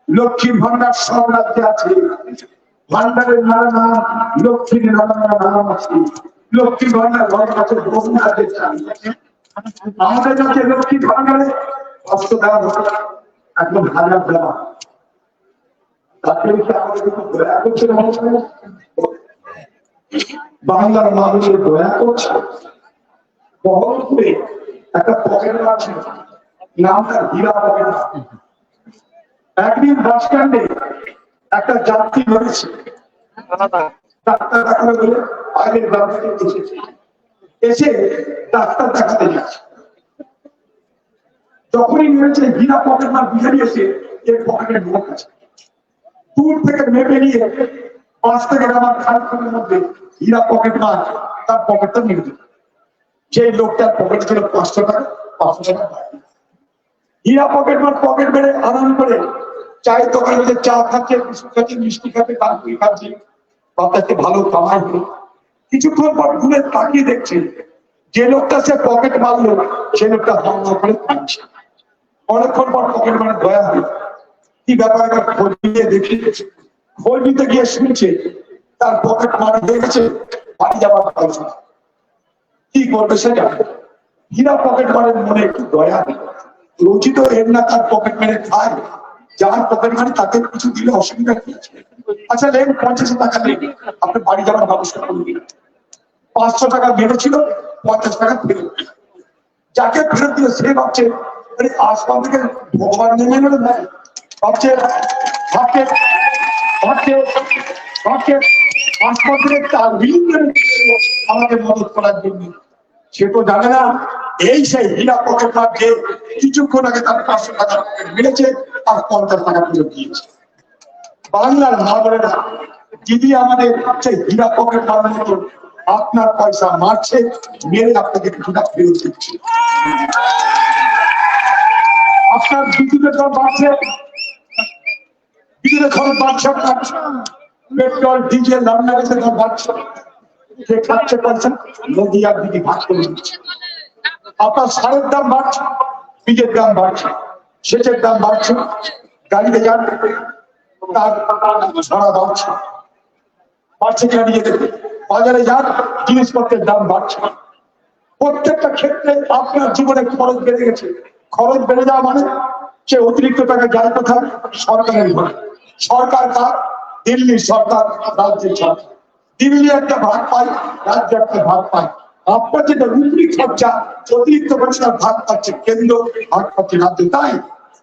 লক্ষ্মীর ভান্ডার সব রাজ্যে আছে, ভান্ডারের নানা নাম, লক্ষ্মীর নানা নাম আছে। লক্ষ্মীর ভান্ডার ঘরের কাছে বহু রাজ্যে চাই। আমাদের কাছে লক্ষ্মীর ভান্ডারে 500 টাকা একদম 1000 দেওয়া। বাংলার মানুষের দয়া করছে। বহরমপুরে একটা পকেট আছে, নামটা হীরা পকেট। একদিন বাস স্ট্যান্ডে একটা যাত্রী ধরেছে, ডাক্তার দেখাবে বলে আগের ব্যবস্থা এসেছে, এসে ডাক্তার দেখাতে যাচ্ছে। যখনই নেমেছে হীরা পকেট মার বিহারি এসে এর পকেটের নোট আছে, দূর থেকে মেপে নিয়ে 5 থেকে আমার খারাপের মধ্যে হীরা পকেট মার তার পকেটটা নিয়ে দিল। সেই লোকটার পকেট ছিল 500 টাকা, 500 টাকা হীরা পকেট মার পকেট বেড়ে আরাম করে চায়ের দোকানে চা খাচ্ছে, বিস্কুট খাচ্ছে, মিষ্টি খাচ্ছে, কানপুরি খাচ্ছে, বাচ্চাকে ভালো কামাই হলো। কিছুক্ষণ পর ঘুরে তাকিয়ে দেখছে যে লোকটা সে পকেট মারলো সে লোকটা হামলা করে কাঁদছে। অনেকক্ষণ পর পকেট মারে দয়া হলো, কি ব্যাপার খোঁজ নিয়ে দেখি, খোঁজ নিতে গিয়ে শুনছে তার পকেট মারা হয়ে গেছে, বাড়ি যাওয়ার পয়সা কি করবে সে জানে। হীরা পকেট মারের মনে একটু দয়া হলো, রচিত এর না তার পকেট মেরে খায়, যার পকেট মারি তাকে কিছু দিলে অসুবিধা কি আছে? আচ্ছা লেন 50 টাকা নেই, আপনি বাড়ি যাওয়ার ব্যবস্থা করুন। 500 টাকা মেরেছিল, 50 টাকা ফেরত। যাকে ফেরত দিল সে ভাবছে আসমান থেকে ভগবান নেমে গেল না, ভাবছে ভাবছে ভাবছে ভাবছে আসমান থেকে তার আমাকে মদত করার জন্য। সে তো জানে না এই সেই হীরা পকেট মার যে কিছুক্ষণ আগে তার 500 টাকা মেরেছে আর 50 টাকা ফেরত দিয়েছে। বাংলার নাগরিকরা দিদি আমাদের সেই হীরা পকেট মারার মতো আপনার পয়সা মারছে, মেরে আপনাকে কিছুটা ফেরত দিচ্ছে। আপনার বিদ্যুতের দাম বাড়ছে, বিদ্যুতের খরচ বাড়ছে, আপনার পেট্রোল ডিজেল রান্না গ্যাসের দাম বাড়ছে, সে খাচ্ছে পয়সা মোদি আর দিদি ভাগ করে দিচ্ছে। আপনার সারের দাম বাড়ছে, বীজের দাম বাড়ছে, সেচের দাম বাড়ছে, গাড়িতে যান তার ভাড়া বাড়ছে, বাড়ছে কিনা নিয়ে দেবে, বাজারে যান জিনিসপত্রের দাম বাড়ছে। প্রত্যেকটা ক্ষেত্রে আপনার জীবনে খরচ বেড়ে গেছে। খরচ বেড়ে যাওয়া মানে সে অতিরিক্ত টাকা যায় কোথায়? সরকারের ঘরে। সরকার কার? দিল্লির সরকার, রাজ্যের সরকার। দিল্লি একটা ভাগ পায়, রাজ্য একটা ভাগ পায়। আপনার যেটা উপরি খরচা অতিরিক্ত খরচা ভাগ পাচ্ছে কেন্দ্র, ভাগ পাচ্ছে রাজ্য। তাই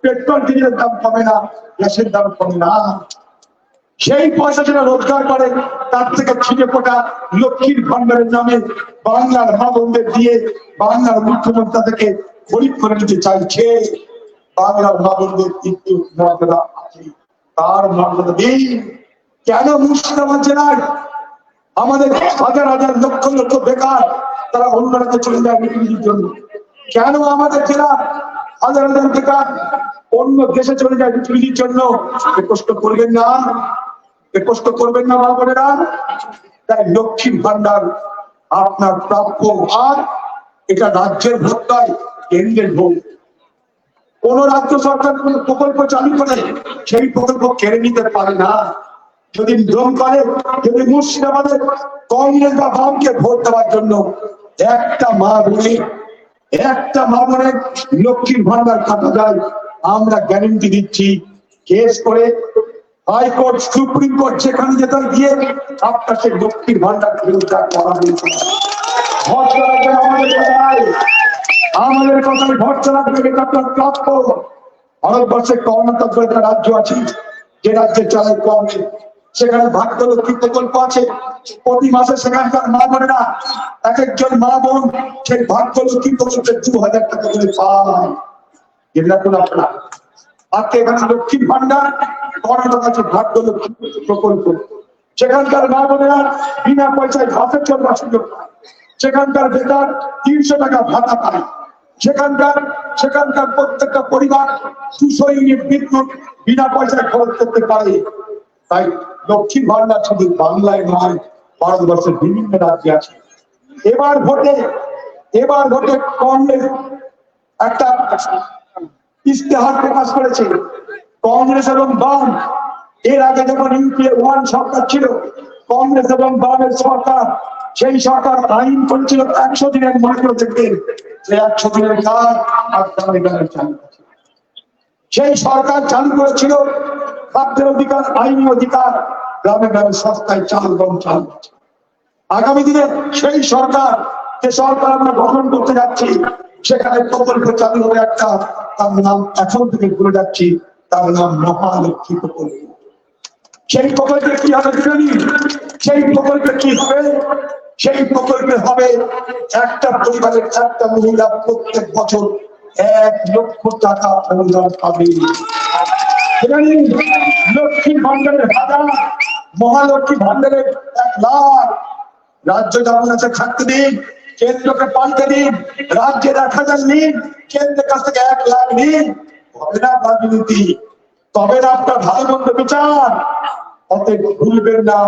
পেট্রোল ডিজেলের দাম কমে না, গ্যাসের দাম কমে না। সেই পয়সা যেটা রোজগার করে তার থেকে ছিটে ফোটা লক্ষ্মীর ভান্ডারের নামে বাংলার মা বোনদের দিয়ে বাংলার মুখ্যমন্ত্রী থেকে গরিব করে নিতে চাইছে। বাংলার মা বোনদের কিন্তু মর্যাদা আছে, তার মর্যাদা নেই। কেন মুর্শিদাবাদ জেলায় আমাদের হাজার হাজার লক্ষ লক্ষ বেকার তারা অন্য রাজ্যে চলে যায় বিক্রির জন্য? কেন আমাদের জেলা হাজার হাজার বেকার অন্য দেশে চলে যায় বিক্রির জন্য? কষ্ট করবেন না, কষ্ট করবেন না মা বোনেরা। তাই লক্ষ্মীর ভান্ডার আপনার প্রাপ্য, আর এটা রাজ্যের ভোট নয়, কেন্দ্রের ভোট। কোন রাজ্য সরকার কোন প্রকল্প চালু করে সেই প্রকল্প কেড়ে নিতে পারে না। যদি নিধন করে, যদি মুর্শিদাবাদে কংগ্রেস বা বামকে ভোট দেওয়ার জন্য একটা মা বোনের লক্ষ্মীর ভান্ডার কাটা যায়, আমরা গ্যারেন্টি দিচ্ছি কেস করে হাইকোর্ট, সুপ্রিম কোর্ট যেখানে যেতে গিয়ে আপনার সেই লক্ষ্মীর ভান্ডার ফেরত করা হয়েছে। ভোট দেওয়ার জন্য আমাদের কথায় ভোট চালাতে এটা আপনার প্রাপ্য। ভারতবর্ষে কর্ণাটক বলে একটা রাজ্য আছে, যে রাজ্যে চালায় কংগ্রেস, সেখানে ভাগ্যলক্ষ্মী প্রকল্প আছে। প্রতি মাসে সেখানকার মা বোনেরা, এক একজন মা বোন সেই ভাগ্যলক্ষ্মী প্রকল্পে 2000 টাকা করে পায়। যেটা কোন আপনার আজকে এখানে লক্ষ্মীর ভান্ডার, কর্ণাটক আছে ভাগ্যলক্ষ্মী প্রকল্প। সেখানকার মা বোনেরা বিনা পয়সায় ঘাসের চলবার সুযোগ পায়। সেখানকার বেকার 300 টাকা ভাতা পায়। সেখানকার প্রত্যেকটা পরিবার 200 ইউনিট বিদ্যুৎ বিনা পয়সায় খরচ করতে পারে। তাই লক্ষ্মীর ভান্ডার শুধু বাংলায় নয়, ভারতবর্ষের বিভিন্ন রাজ্যে আছে। এবার ভোটে কংগ্রেস একটা ইশতেহার প্রকাশ করেছে, কংগ্রেস এবং বাম। এর আগে যখন ইউপিএ 1 সরকার ছিল, কংগ্রেস এবং বামের সরকার, সেই সরকার আইন করেছিল 100 দিনের মনে থেকে 100 দিনের কাজ আর চালু। সেই সরকার চালু করেছিল খাদ্যের অধিকার, আইনি অধিকার, গ্রামে গ্রামে সস্তায় চাল গম চাল। আগামী দিনে সেই সরকার, যে সরকার আমরা গঠন করতে যাচ্ছি, সেখানে প্রকল্প চালু হবে একটা, তার নাম এখন থেকে ভুলে যাচ্ছি, তার নাম মহালক্ষ্মী প্রকল্প। সেই প্রকল্পে কি হবে জানি? সেই প্রকল্পে কি হবে? সেই প্রকল্পে হবে একটা পরিবারের একটা মহিলা প্রত্যেক বছর 1 লক্ষ টাকা অনুদান পাবে। লক্ষ্মী ভান্ডারের 1000, মহালক্ষ্মী ভান্ডারের 1 লাখ। রাজ্য যেমন আছে থাকতে দিন, কেন্দ্রকে পাল্টে দিন। রাজ্যের 1000 নিন, কেন্দ্রের কাছ থেকে 1 লাখ নিন। হবে না রাজনীতি, তবে না আপনার ভালো মন্দ বিচার। অতএব ভুলবেন না,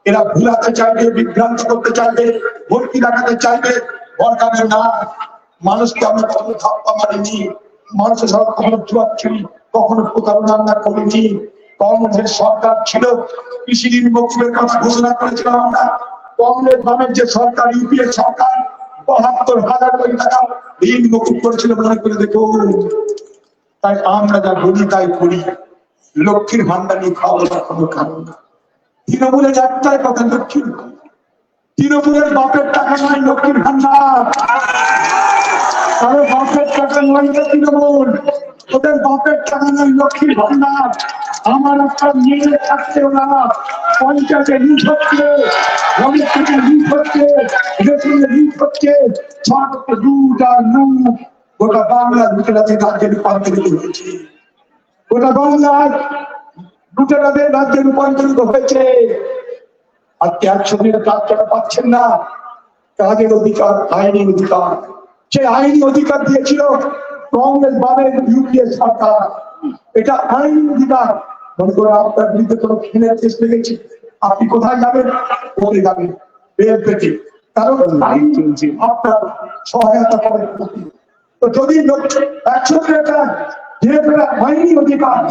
এরা ভুলাতে চাইবে, বিভ্রান্ত করতে চাইবে, ভর্তি দেখাতে চাইবে, ভরকাবে না। মানুষকে আমরা কখনো ধাপ্পা মারিনি, মানুষের সব কখনো চুয়াচ্ছি, কখনো প্রতারণা করিনি। কংগ্রেসের সরকার ছিল, কৃষি ঋণ মকুবের কথা ঘোষণা করেছিলাম আমরা। কংগ্রেস নামের যে সরকার, ইউপিএ সরকার, ৭২,০০০ কোটি টাকা ঋণ মকুব করেছিল, মনে করে দেখুন। তাই আমরা যা বলি তাই করি। লক্ষ্মীর ভান্ডার নিয়ে খাওয়া কোনো কারণ না। তৃণমূলের একটাই কথা, লক্ষ্মীর ভান্ডার। তৃণমূলের বাপের টাকা নয় লক্ষ্মীর ভান্ডার, তাদের বাপের টাকা নয় তৃণমূল, ওদের বাপের টাকা নয় লক্ষ্মীর ভান্ডার। আমার একটা মেয়ে থাকতেও না, পঞ্চায়েতে লিজ হচ্ছে, জমির থেকে লিজ হচ্ছে, রেশনে লিজ হচ্ছে, দুধ আর নুন গোটা বাংলা গুজরাটের রাজ্যে রূপান্তরিত হয়েছে। গোটা বাংলায় গুজরাটের রাজ্যে রূপান্তরিত হয়েছে। আজকে 100 দিনের কাজ টাকা পাচ্ছেন না, কাজের অধিকার, আইনি অধিকার। সেই আইনি অধিকার দিয়েছিল কংগ্রেস বামের ইউপিএ সরকার। এটা আইনি অধিকার। মনে করো আপনার বিরুদ্ধে কোনো খেলের চেষ্টা গেছে, আপনি কোথায় যাবেন? কোর্টে যাবেন, বেল পেতে, কারণ আইন চলছে, আপনার সহায়তা করেন। তো যদি 100 দিনের কাজ যেহেতু আইনি অধিকার,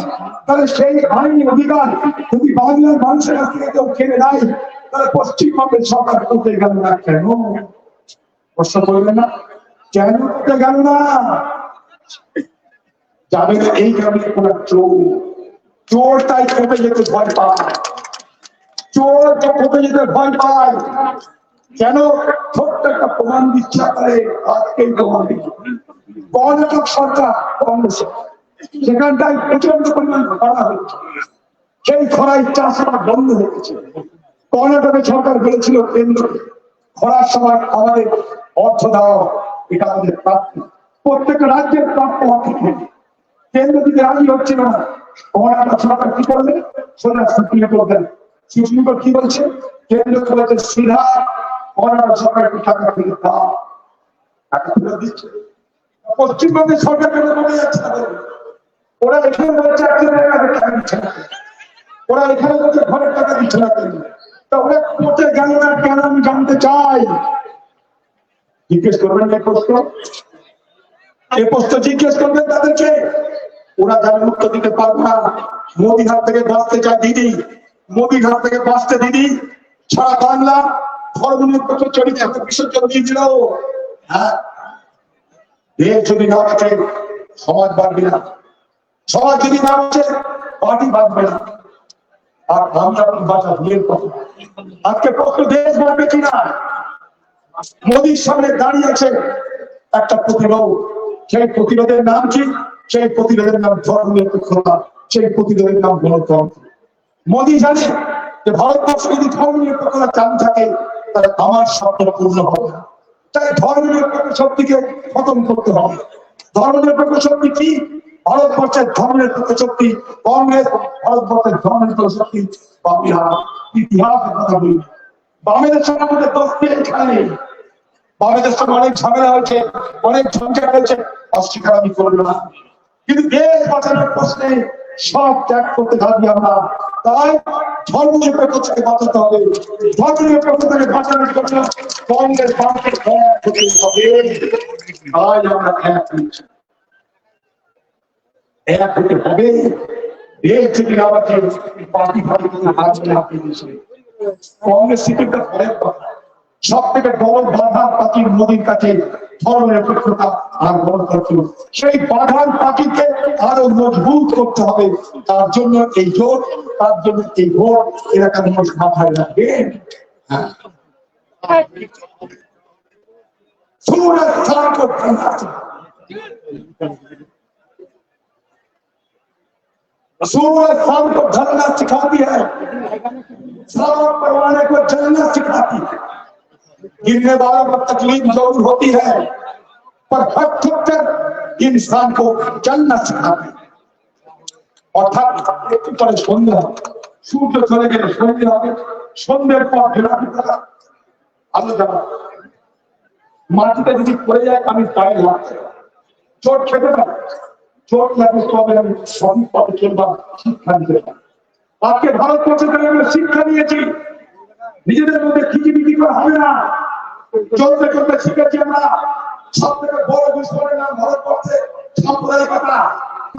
তাহলে সেই আইনি অধিকার যদি বাংলার মানুষের কাছ থেকে কেউ কেড়ে নেয়, তাহলে পশ্চিমবঙ্গের সরকার করতে গেল না কেন? প্রশ্ন করবে না কেন করতে গেল না? যাবে এই কারণে কোন চোর তাই কোপে যেতে ভয় পায়, চোর তো কোপে যেতে ভয় পায়। কেন ছোট্ট একটা প্রমাণ দিচ্ছে আপনাদের, আজকেই প্রমাণ দিচ্ছে। কর্ণাটক সরকার কংগ্রেসের, সেখানটায় প্রচন্ড পরিমাণ খরা হচ্ছে, সেই খরায় চাষাবাদ বন্ধ হয়ে গেছে। কর্ণাটকের সরকার বলেছিল কেন্দ্রকে খরার সময় আমাদের অর্থ দেওয়া, এটা আমাদের প্রাপ্য, প্রত্যেকটা রাজ্যের প্রাপ্য অর্থ। কেন্দ্র দিকে রাজি হচ্ছিল না, কর্ণাটক সরকার কি করবে, সোজা সুপ্রিম কোর্ট দেন। সুপ্রিম কোর্ট কি বলছে, কেন্দ্রকে বলছে সিধা কর্ণাটক সরকারকে টাকা ফেরত দাও, টাকা ফেরত দিচ্ছে। পশ্চিমবঙ্গের সরকার কেন বলে যাচ্ছে তাদের? ওরা এখানে বলছে একজনের টাকা দিচ্ছে না, ওরা এখানে বলছে ঘরের টাকা দিচ্ছে না কেন? তা ওরা কোর্টে গেল না কেন আমি জানতে চাই। জিজ্ঞেস করবেন এই প্রশ্ন, এই প্রশ্ন জিজ্ঞেস করবেন তাদেরকে। ওরা যারা উত্তর দিতে পারবে না। মোদির হাত থেকে বাঁচতে চায় দিদি, মোদির হাত থেকে বাঁচতে দিদি সারা বাংলা ধর্মনিরপেক্ষ চরিত্র একটা বিসর্জন দিয়েছিল। হ্যাঁ, দেশ যদি না বাঁচে সমাজ বাঁচবে না, সমাজ যদি না বাঁচে পার্টি বাঁচবে না। আর আমরা বাঁচা ভুলের কথা। আজকে প্রশ্ন দেশ বাঁচবে কিনা? মোদির সামনে দাঁড়িয়ে আছে একটা প্রতিরোধ, সেই প্রতিরোধের নাম কি? সেই প্রতিরোধের নাম ধর্মনিরপেক্ষতা, সেই প্রতিরোধের নাম গণতন্ত্র। মোদি জানে যে ভারতবর্ষ যদি ধর্মনিরপেক্ষতা চালু থাকে তাহলে আমার স্বপ্ন পূর্ণ হবে না। তাই ধর্মনিরপেক্ষ শক্তিকে খতম করতে হবে। ধর্মনিরপেক্ষ শক্তি কি? ভারতবর্ষের ধর্মনিরপেক্ষ শক্তি কংগ্রেস, ভারতবর্ষের ধর্মনিরপেক্ষ শক্তি বামিরা। ইতিহাসের কথা বলি, বামেদের সঙ্গে আমাদের দোস্তি এখানে, বামেদের সঙ্গে অনেক ঝামেলা হয়েছে, অনেক ঝঞ্ঝাট হয়েছে, অস্বীকার আমি করবো না। কিন্তু দেশ বাঁচানোর প্রশ্নে সব ত্যাগ করতে থাকবি আমরা। তাই ধর্মনিরপেক্ষতাকে বাঁচাতে হবে। ধর্মনিরপেক্ষতাকে বাঁচানোর জন্য কংগ্রেস বামকে এক হতে হবে। তাই আমরা এক হচ্ছি, এক হতে হবে। দেশ যদি না বাঁচে পার্টি ভাবে হারবে না। কংগ্রেস সিপিটা পরের কথা, সব থেকে বড় বাধার পাখির মোদির কাছে ধর্মনিরপেক্ষতা আর গণতন্ত্র। সেই বাধার পাখিকে আরো মজবুত করতে হবে। তার জন্য এই জোট, তার জন্য এই ভোট, এলাকার মানুষ মাথায় রাখবে। सूरज शाम को ढलना सिखाती है, सारा परवाने को जलना सिखाती है। गिरने वालों को तकलीफ जरूर होती है, पर हर ठिक्कर इंसान को चलना सिखाती है। অর্থাৎ একটু পরে সন্ধ্যা হবে, সূর্য চলে গেলে সন্ধ্যে হবে, সন্ধ্যের পর ঘেরাঘি করা আলো জ্বালা, মাটিতে যদি পড়ে যায় আমি পায়ে লাগছে, চোট খেতে পারে, চোট লাগলে তবে আমি সঠিক পথে চলবা, শিক্ষা নিতে পারি। আজকে ভারতবর্ষে আমরা শিক্ষা নিয়েছি, নিজেদের মধ্যে খিচিমিচি করা হবে না, চলতে চলতে শিখেছি আমরা। সব থেকে বড় দুশ্মনের নাম ভারতবর্ষে সাম্প্রদায়িকতা।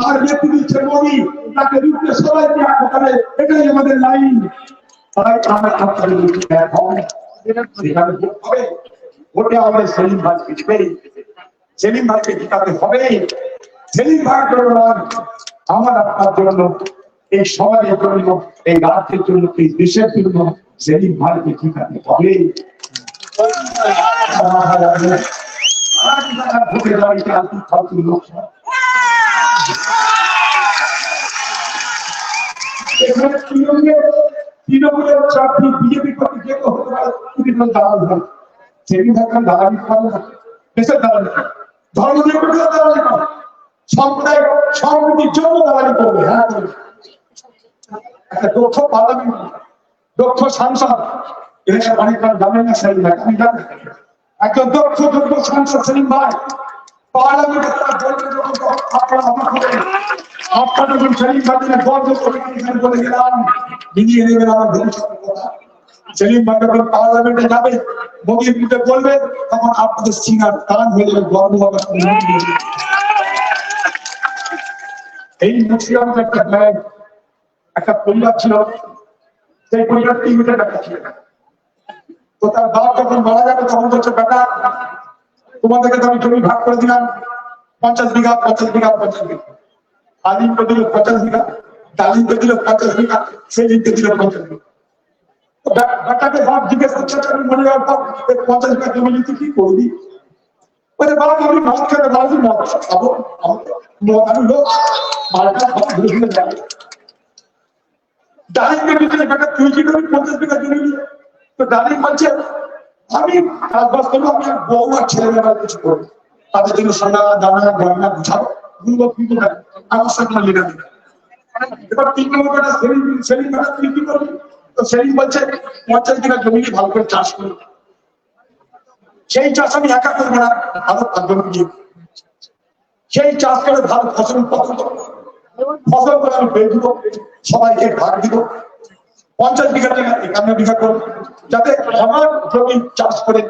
আর ব্যক্তি দিচ্ছে মোদি, তাকে রুখতে সবাই ত্যাগ হবে, এটাই আমাদের লাইন। তাই আমরা আপনাদের ভোটে আমাদের সেলিম ভাই জিতবে, সেলিম ভাইকে জিতাতে হবে। সেলিম ভাইয়ের জন্য আমার আপনার জন্য, এই সমাজের জন্য, এই রাজ্যের জন্য, এই দেশের জন্য সেলিম ভাইকে জিতাতে হবে। ভোটে দাঁড়িয়ে ফালতু লোক তৃণমূলের চাকরি বিজেপি করতে যে হতে পারে, দালাল হয়। সেদিন থাকবেন দালালি খাবে না, দেশের দালালি খাবে, ধর্মনিরপেক্ষতার দালালি খাবে, সাম্প্রদায়িক সম্প্রীতির জন্য দালালি করবে। হ্যাঁ, একটা দক্ষ পার্লামেন্ট, দক্ষ সাংসদ, এদেশে অনেক জানেন না সেলিম ভাই, আমি জানি একজন দক্ষ যোগ্য সাংসদ সেলিম ভাই পার্লামেন্টে তারা বলবে যখন আপনারা অবাক হবেন। আপনারা যখন সেলিম ভাই গর্ব করে বলে গেলাম, মিলিয়ে নেবেন আমার ভবিষ্যতের কথা। সেলিম ভাই যখন পার্লামেন্টে যাবে, মোদির মুখে বলবে, তখন আপনাদের সিঙ্গার টান হয়ে যাবে, গর্ব হবে। এই মুর্শিদাবাদ একটা ব্যাগ, একটা পরিবার ছিল, সেই পরিবার 3 মিটার টাকা ছিল। তো তার বাপ যখন মারা যাবে তখন বলছে, বেটা তোমাদেরকে তো আমি জমি ভাগ করে দিলাম 50 বিঘা 50 বিঘা 50 বিঘা। আলিমকে দিল 50 বিঘা, ডালিমকে দিল 50 বিঘা, সেলিমকে দিল 50 বিঘা। বেটাকে বাপ জিজ্ঞেস করছে আমি মনে রাখবো 50 বিঘা জমি তুই কি করবি? বলে বাপ আমি ভাত খেতে পারবি মদ খাবো আমি লোক মালটা ঘুরে যাবে ডালিমের ভিতরে বেটা তুই কি করবি 50 বিঘা জমি নিয়ে? তো ডালিম বলছে আমি চাষবাস করবো আমি বউ আর ছেলেমেয়েরা কিছু করবো তাদের জন্য সোনা দানা গয়না গুছাবো গুলো কিন্তু আমার সঙ্গে লেগে দিবে। এবার 3 নম্বর বেটা সেলিম বেটা তুই কি করবি? তো সেলিম বলছে 50 বিঘা জমি নিয়ে ভালো করে চাষ করবো। সেই চাষ আমি একা করবো না আরো 5 জন দিয়ে সেই চাষ করে ভালো ফসল ফসল করে আমি বেচবো সবাইকে ভাগ দিব 50 বিঘা টাকা 51 বিঘা করবো যাতে আমার জমি চাষ করে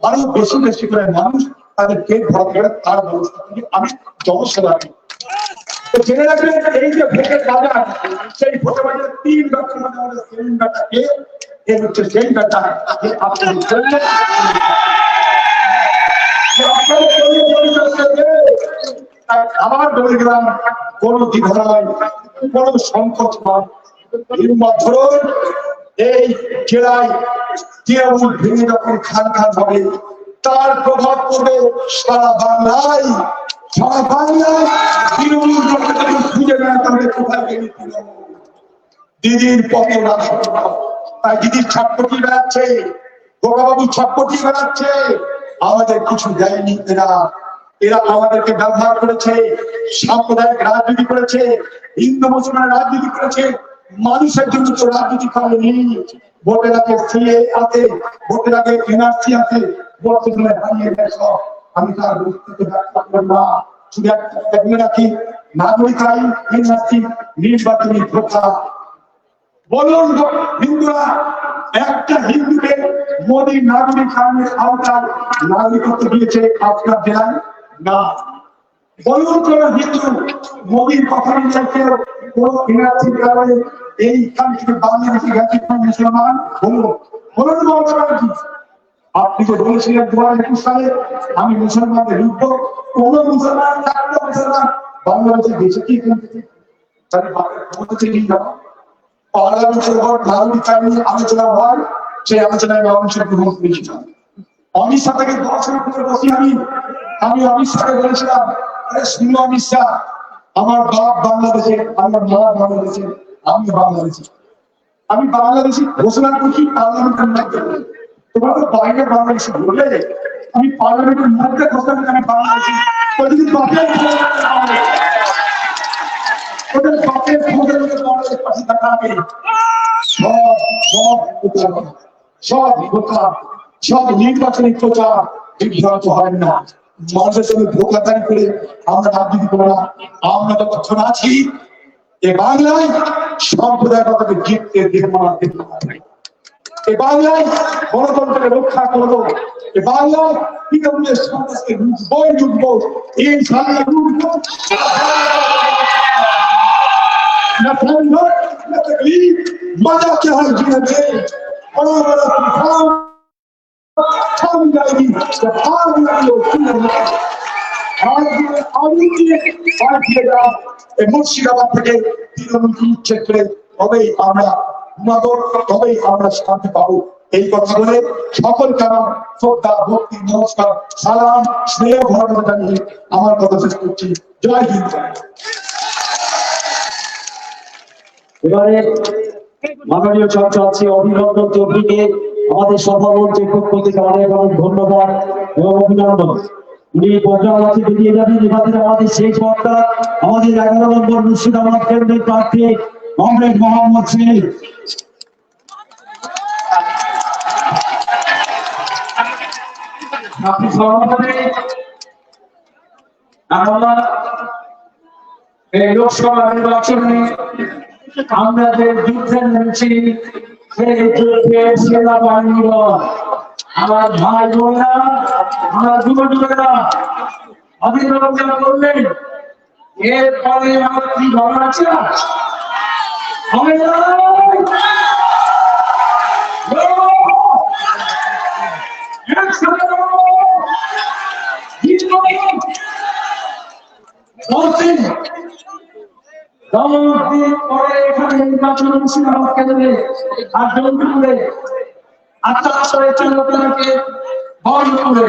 আরো বেশি বেশি করে মানুষ তাদের পেট ভরা করে তার ব্যবস্থা করি আমি জনসেবা করি। জেনে রাখবেন এই যে ভোটের বাজার সেই ভোটের বাজার 3 লক্ষের মধ্যে আমাদের সেলিম বেটাকে এর হচ্ছে সেই বেটা আপনি আমার বলে গেলাম কোন দ্বিধা নয় কোন সংকট নয় ধরুন এই জেলায় তৃণমূল ভেঙে যখন খান খান হবে তার প্রভাব পড়বে সারা বাংলায় তৃণমূল খুঁজে নেয় তাহলে কোথায় গেলে দিদির পথে তাই দিদির ছটপটি বেড়াচ্ছে গোপাবাবু ছটপটি বেড়াচ্ছে আমাদের কিছু দেয়নি এরা আমাদেরকে ব্যবহার করেছে সাম্প্রদায়িক রাজনীতি করেছে হিন্দু মুসলমান রাজনীতি করেছে মানুষের জন্য তো রাজনীতি করেনি ভোটের আগে সিএ আছে ভোটের আগে এনআরসি আছে বর্তমানে হারিয়ে গেছ আমি তার বক্তব্য ব্যাখ্যা করব না শুধু একটা বলে রাখি নাগরিক আইন এনআরসি নির্বাচনী ধোঁকা বলুন হিন্দুরা একটা হিন্দুকে মোদী নাগরিক আইনের আওতায় নাগরিকত্ব দিয়েছে আপনার জেলায় না বলুন কোন হিন্দু মোদীর কথা নিয়ে কোন এনআরসির কারণে এইখান থেকে বাংলাদেশি গেছে মুসলমান বলুন মমতা ব্যানার্জি আপনি তো বলেছিলেন 2021 সালে আমি মুসলমানদের লুটবো কোন মুসলমান একটা মুসলমান বাংলাদেশে দেশে কি করতে তাহলে ক্ষমতা থেকে যাওয়া পার্লামেন্টের উপর নাগরিক আইন আলোচনা হয় সেই আলোচনায় মানুষের গ্রহণ করেছিলাম অমিত শাহ থেকে 10 মিনিট করে বসি আমি অমিত শাহকে বলেছিলাম আরে শুনো অমিত শাহ আমার বাপ বাংলাদেশে আমার মা বাংলাদেশে আমি বাংলাদেশি আমি বাংলাদেশি ঘোষণা করছি পার্লামেন্টের মধ্যে তোমরা তো বাইরে বাংলাদেশি বললে আমি পার্লামেন্টের মধ্যে ঘোষণা করি আমি বাংলাদেশি যদি বাপের ওদের বাপের ভোটের মধ্যে বাংলাদেশের পাশে দেখা হবে সব নির্বাচনী প্রচার বিভ্রান্ত হয় না মানুষের সঙ্গে ধোকাধারি করে আমরা রাজনীতি করবো না আমরা যতক্ষণ আছি এ বাংলায় সম্প্রদায়গতকে জিততে দেখবো না এ বাংলায় গণতন্ত্রকে রক্ষা করবো এ বাংলায় তৃণমূলের সন্ত্রাসকে লুটবো এই সামনে লুটবো मजा क्या है जीवन में बड़ा बड़ा तूफान थम जाएगी মুর্শিদাবাদ থেকে তৃণমূলকে উচ্ছেদ করে তবেই আমরা ঘুমাবো তবেই আমরা শান্তি পাবো এই কথা বলে সকলকে আমার শ্রদ্ধা ভক্তি নমস্কার সালাম স্নেহ ভাবনা জানিয়ে আমার কথা শেষ করছি জয় হিন্দ। এবারে মাননীয় চর্চা আছে অভিনন্দন চৌধুরীকে আমাদের সভামঞ্চের পক্ষ থেকে অনেক অনেক ধন্যবাদ এবং অভিনন্দন উনি প্রোগ্রাম আছে বেরিয়ে যাবেন এবারে আমাদের শেষ বক্তা আমাদের 11 নম্বর মুর্শিদাবাদ কেন্দ্রের প্রার্থী কমরেড মোহাম্মদ সেলিম আপনি সভাপতি আমরা এই লোকসভা নির্বাচনে আমরা যে যুদ্ধে নেমেছি সেই যুদ্ধে সেনাবাহিনী আমার ভাই বোনেরা আমার যুবকেরা অভিনন্দন করলেন এরপরে আমার কি ভাবনা আছে পরে এখানে নির্বাচন মুর্শিদাবাদ কেন্দ্রে আর জঙ্গিপুরে আত্মা হয়েছে লোকেরাকে বরপুরে।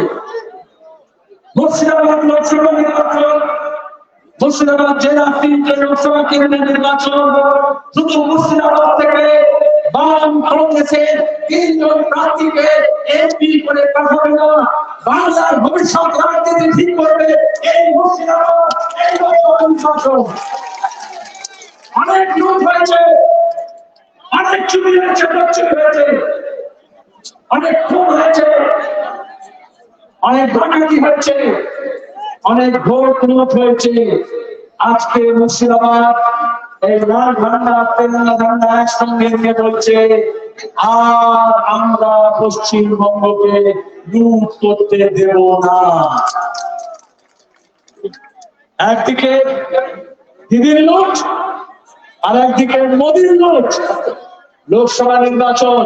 মুর্শিদাবাদ লোকসভা নির্বাচন, মুর্শিদাবাদ জেলা 3টে লোকসভা কেন্দ্রের নির্বাচন শুধু মুর্শিদাবাদ থেকে বাম কংগ্রেসের 3 জন প্রার্থীকে এমপি করে পাঠাবে না, বাংলার ভবিষ্যৎ রাজনীতি ঠিক করবে এই মুর্শিদাবাদ এই লোকসভা নির্বাচন। অনেক লুট হয়েছে, অনেক চুরি হয়েছে, হয়েছে, অনেক খুন হয়েছে, অনেক ডাকাতি হয়েছে, অনেক ভোট লুট হয়েছে। আজকে মুর্শিদাবাদ এই লাল ঝান্ডা তেরঙ্গা ঝান্ডা একসঙ্গে নিয়ে বলছে আর আমরা পশ্চিমবঙ্গকে লুট করতে দেব না। একদিকে দিদির লুট আর একদিকে মোদির লুট। লোকসভা নির্বাচন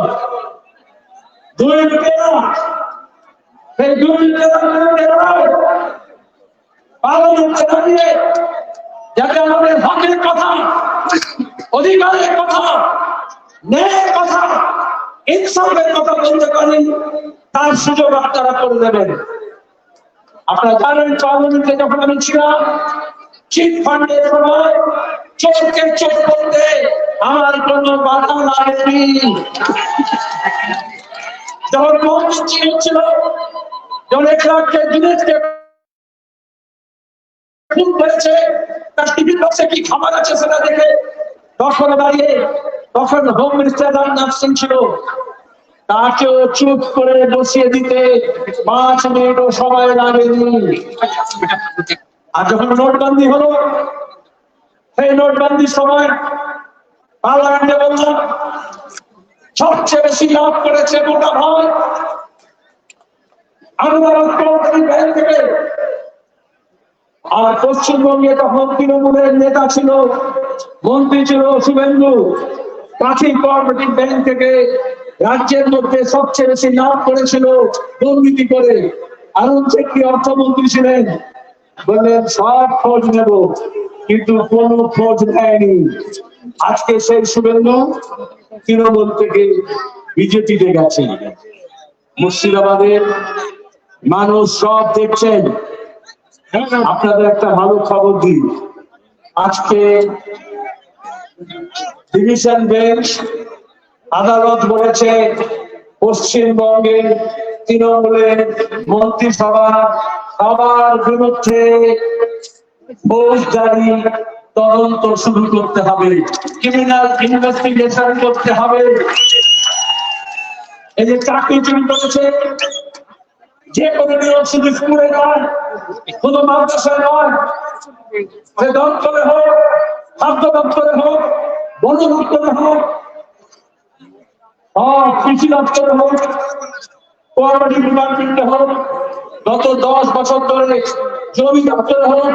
দুই লুটেরা, সেই দুই পার্লামেন্টে দাঁড়িয়ে যাতে আমাদের হকের কথা, অধিকারের কথা, ন্যায়ের কথা, ইনসাফের কথা বলতে পারি তার সুযোগ আপনারা করে দেবেন। আপনারা জানেন পার্লামেন্টে যখন আমি ছিলাম চিট ফান্ডের সময় চোখকে চোখ করতে আমার কোনো বাধা লাগেনি। যখন মন্ত্রী হচ্ছিল, যখন 1 লাখের জিনিসকে খুন হয়েছে, তার টিফিন বক্সে কি খাবার আছে সেটা দেখে তখন দাঁড়িয়ে, তখন হোম মিনিস্টার রাজনাথ সিং ছিল, তাকেও চুপ করে বসিয়ে দিতে 5 মিনিটও সময় লাগেনি। আর যখন নোটবন্দি হলো, সেই নোটবন্দির সময় পার্লামেন্টে বললাম সবচেয়ে বেশি লাভ করেছে মোটা ভাই আহমেদাবাদ কোঅপারেটিভ ব্যাংক থেকে। আর পশ্চিমবঙ্গে তখন তৃণমূলের নেতা ছিল, মন্ত্রী ছিল শুভেন্দু, কাঁথি কোঅপারেটিভ ব্যাংক থেকে রাজ্যের মধ্যে সবচেয়ে বেশি লাভ করেছিল দুর্নীতি করে। অরুণ জেটলি অর্থমন্ত্রী ছিলেন, বললেন সব খোঁজ নেব, কিন্তু কোন খোঁজ নেয়নি। আজকে সেই শুভেন্দু তৃণমূল থেকে বিজেপিতে গেছে। মুর্শিদাবাদের মানুষ সব দেখছেন। আপনাদের একটা ভালো খবর দিই, আজকে ডিভিশন বেঞ্চ আদালত বলেছে পশ্চিমবঙ্গের তৃণমূলের মন্ত্রিসভা সবার বিরুদ্ধে ফৌজদারি তদন্ত শুরু করতে হবে, ক্রিমিনাল ইনভেস্টিগেশন করতে হবে। এই যে চাকরি চুরি করেছে, যে কোনো নিয়োগ শুধু স্কুলে নয়, শুধু মাদ্রাসায় নয়, সে দপ্তরে হোক, খাদ্য দপ্তরে হোক, বন দপ্তরে হোক, কৃষি দপ্তরে হোক, কোঅপারেটিভ ডিপার্টমেন্টে হোক, গত 10 বছর ধরে জমি দপ্তরে হোক,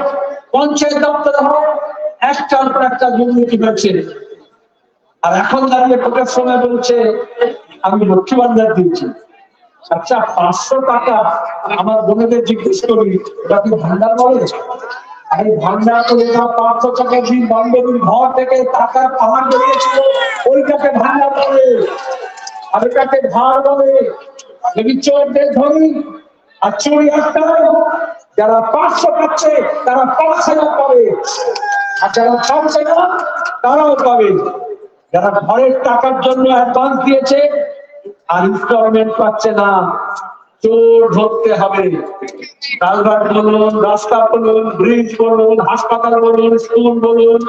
পঞ্চায়েত দপ্তরে হোক, একটার পর একটা দুর্নীতি হয়েছে। আর এখন দাঁড়িয়ে ভোটের সময় বলছে আমি লক্ষ্মী ভান্ডার দিয়েছি। আচ্ছা, 500 টাকা আমার বোনেদের জিজ্ঞেস করি ওটা কি ভান্ডার বলে? আমি ভান্ডার করে না, 500 টাকা দিন বান্ধবীর ঘর থেকে টাকার পাহাড় বেরিয়েছিল, ওইটাকে ভান্ডার বলে। আর এটাকে ধার বলে। যদি চোরদের ধরি আর চুরি আটকায়, যারা 500 পাচ্ছে তারা 5000 পাবে, আর যারা পাচ্ছে না তারাও পাবে। যারা ঘরের টাকার জন্য অ্যাডভান্স দিয়েছে আর ইনস্টলমেন্ট পাচ্ছে না, চোর ধরতে হবে। কালভার্ট বলুন, রাস্তা বলুন, ব্রিজ বলুন, হাসপাতাল বলুন, স্কুল বলুন।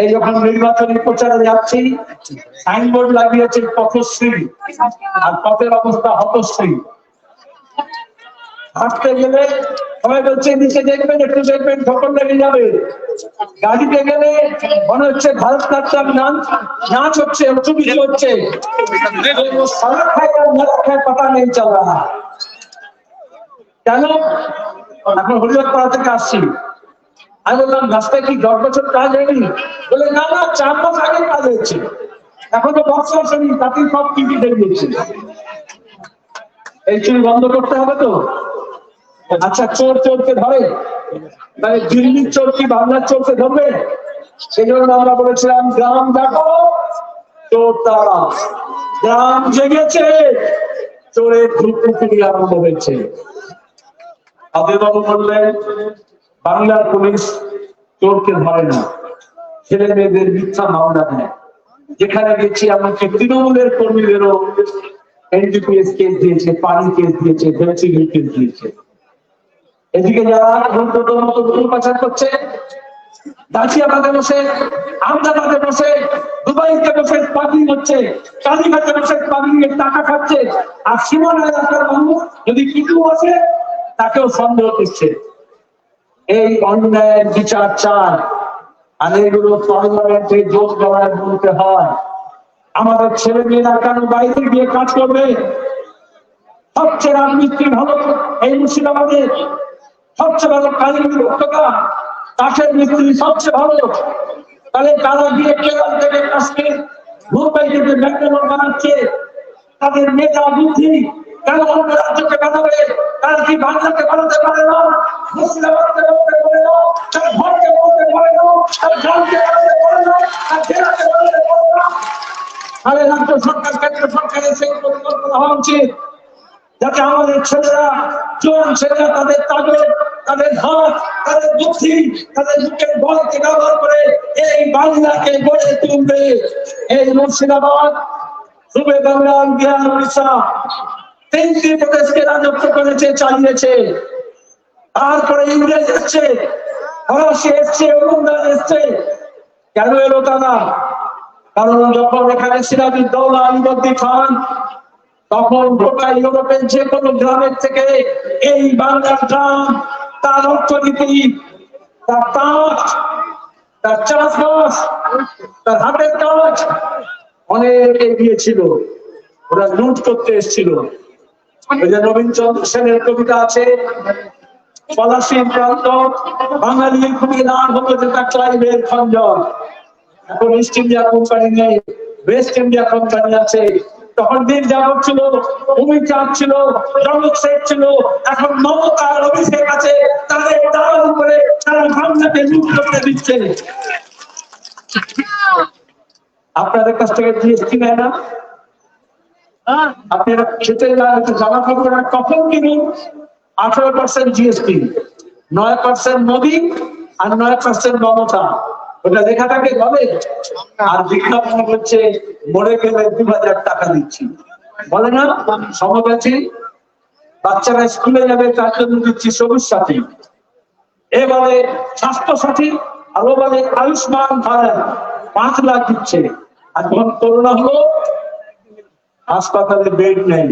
এই যখন নির্বাচনী প্রচারে যাচ্ছি, সাইনবোর্ড লাগিয়েছে পথশ্রী, আর পথের অবস্থা হতশ্রী। হাঁটতে গেলে সবাই বলছে নিচে দেখবেন, একটু দেখবেন, ঠোকর লেগে যাবে। গাড়িতে গেলে মনে হচ্ছে ভারতনাট্যম নাচ হচ্ছে, ছবি হচ্ছে, পাতা নেই চলা। কেন? এখন হরিহর পাড়া থেকে আসছি, আমি বললাম রাস্তায় কি 10 বছর কাজ হয়নি? বলে না না, 4 মাস আগে কাজ হয়েছে, এখনো বক্স আসেনি, তাতেই সব টিভি বেরিয়েছে। এই চুরি বন্ধ করতে হবে তো। আচ্ছা, চোর চোরকে ধরে, তাহলে দিল্লির চোর কি বাংলার চোরকে ধরবে? সেজন্য আমরা বলেছিলাম গ্রাম দেখো চোর তারা, গ্রাম জেগেছে, চোরের ধূপগুড়ি আরম্ভ হয়েছে। আদিবাবু বললেন বাংলার পুলিশ চোরকে ধরে না, ছেলে মেয়েদের মিথ্যা মামলা নেয়। যেখানে গেছি এমনকি তৃণমূলের কর্মীদেরও এনডিপিএস কেস দিয়েছে, পানি কেস দিয়েছে, ভেন্সিল কেস দিয়েছে। এদিকে যারা ঘন্টার মতো গরু পাচার করছে, দাঁচিয়াবাদে বসে, আহমেদাবাদে বসে, দুবাইতে বসে পাগড়ি হচ্ছে, কালীঘাটে বসে পাগড়ি টাকা খাচ্ছে, আর সীমানা এলাকার মানুষ যদি কিছু আসে তাকেও সন্দেহ করছে। এই অন্যায়ের বিচার চায়, আর এগুলো পার্লামেন্টে জোর গলায় বলতে হয়। আমাদের ছেলে মেয়েরা কেন বাইরে গিয়ে কাজ করবে? সবচেয়ে রাজমিস্ত্রি ভালো এই মুর্শিদাবাদে, সবচেয়ে ভালো কালী উপত্যকা, কাঠের মিস্ত্রি সবচেয়ে ভালো। তাহলে তারা গিয়ে কেরল থেকে কাশ্মীর, মুম্বাই থেকে ব্যাঙ্গালোর বানাচ্ছে, তাদের মেধা বুদ্ধি কেন অন্য রাজ্যকে বানাবে? তারা কি বাংলাকে বানাতে পারে না? মুর্শিদাবাদকে বানাতে পারে না? তার ঘরকে বানাতে পারে না? তার গ্রামকে বানাতে পারে না? তার জেলাকে বানাতে পারে না? তাহলে রাজ্য সরকার, কেন্দ্র সরকারের সেই পরিকল্পনা হওয়া উচিত, যাতে আমাদের ছেলেরা, জোয়ান ছেলেরা তাদের তাগত, তাদের হাত, তাদের বুদ্ধি, তাদের বুকের বলকে ব্যবহার করে এই বাংলাকে গড়ে তুলবে। এই মুর্শিদাবাদ, পূর্বে বাংলার, বিহার, উড়িষ্যা, তিনটি প্রদেশকে রাজত্ব করেছে, চালিয়েছে। তারপরে ইংরেজ এসছে, ফরাসি এসছে, ওলন্দাজ এসছে। কেন এলো তারা? কারণ যখন এখানে সিরাজউদ্দৌলা, আলীবর্দী খান, তখন গোটা ইউরোপের যে কোনো গ্রামের থেকে এই বাংলার গ্রাম, তার অর্থনীতি, তার তাঁত, তার চাষবাস, তার হাতের কাজ অনেক এগিয়ে ছিল। ওরা লুট করতে এসেছিল। ওই যে নবীনচন্দ্র সেনের কবিতা আছে, পলাশীর প্রান্ত বাঙালির খুবই লাভ হতো যেটা ক্লাইভের খঞ্জন। এখন ইস্ট ইন্ডিয়া কোম্পানি নেই, ওয়েস্ট ইন্ডিয়া কোম্পানি আছে। তখন বীর যাদব ছিল, ভূমিচাঁদ ছিল, জগৎ শেখ ছিল, এখন মমতা আর অভিষেক আছে। তাদের দাঁড়ার উপরে তারা বাংলাকে লুট করতে দিচ্ছে। আপনাদের কাছ থেকে জিএসটি নেয় না? আপনারা খেতে জামা কাপড় কখন কিনুন? 18% জিএসটি, 9% মোদী আর 9% মমতা। ওটা লেখা থাকে বলে, আর বিজ্ঞাপন হচ্ছে মরে গেলে 2000 টাকা দিচ্ছি, বলে না? সমকাছি বাচ্চারা স্কুলে যাবে তার জন্য দিচ্ছি সবুজ সাথী, এবারে স্বাস্থ্য সাথী, আর ও বলে আয়ুষ্মান ভারত 5 লাখ দিচ্ছে। আর যখন করোনা হলো হাসপাতালে বেড নেই,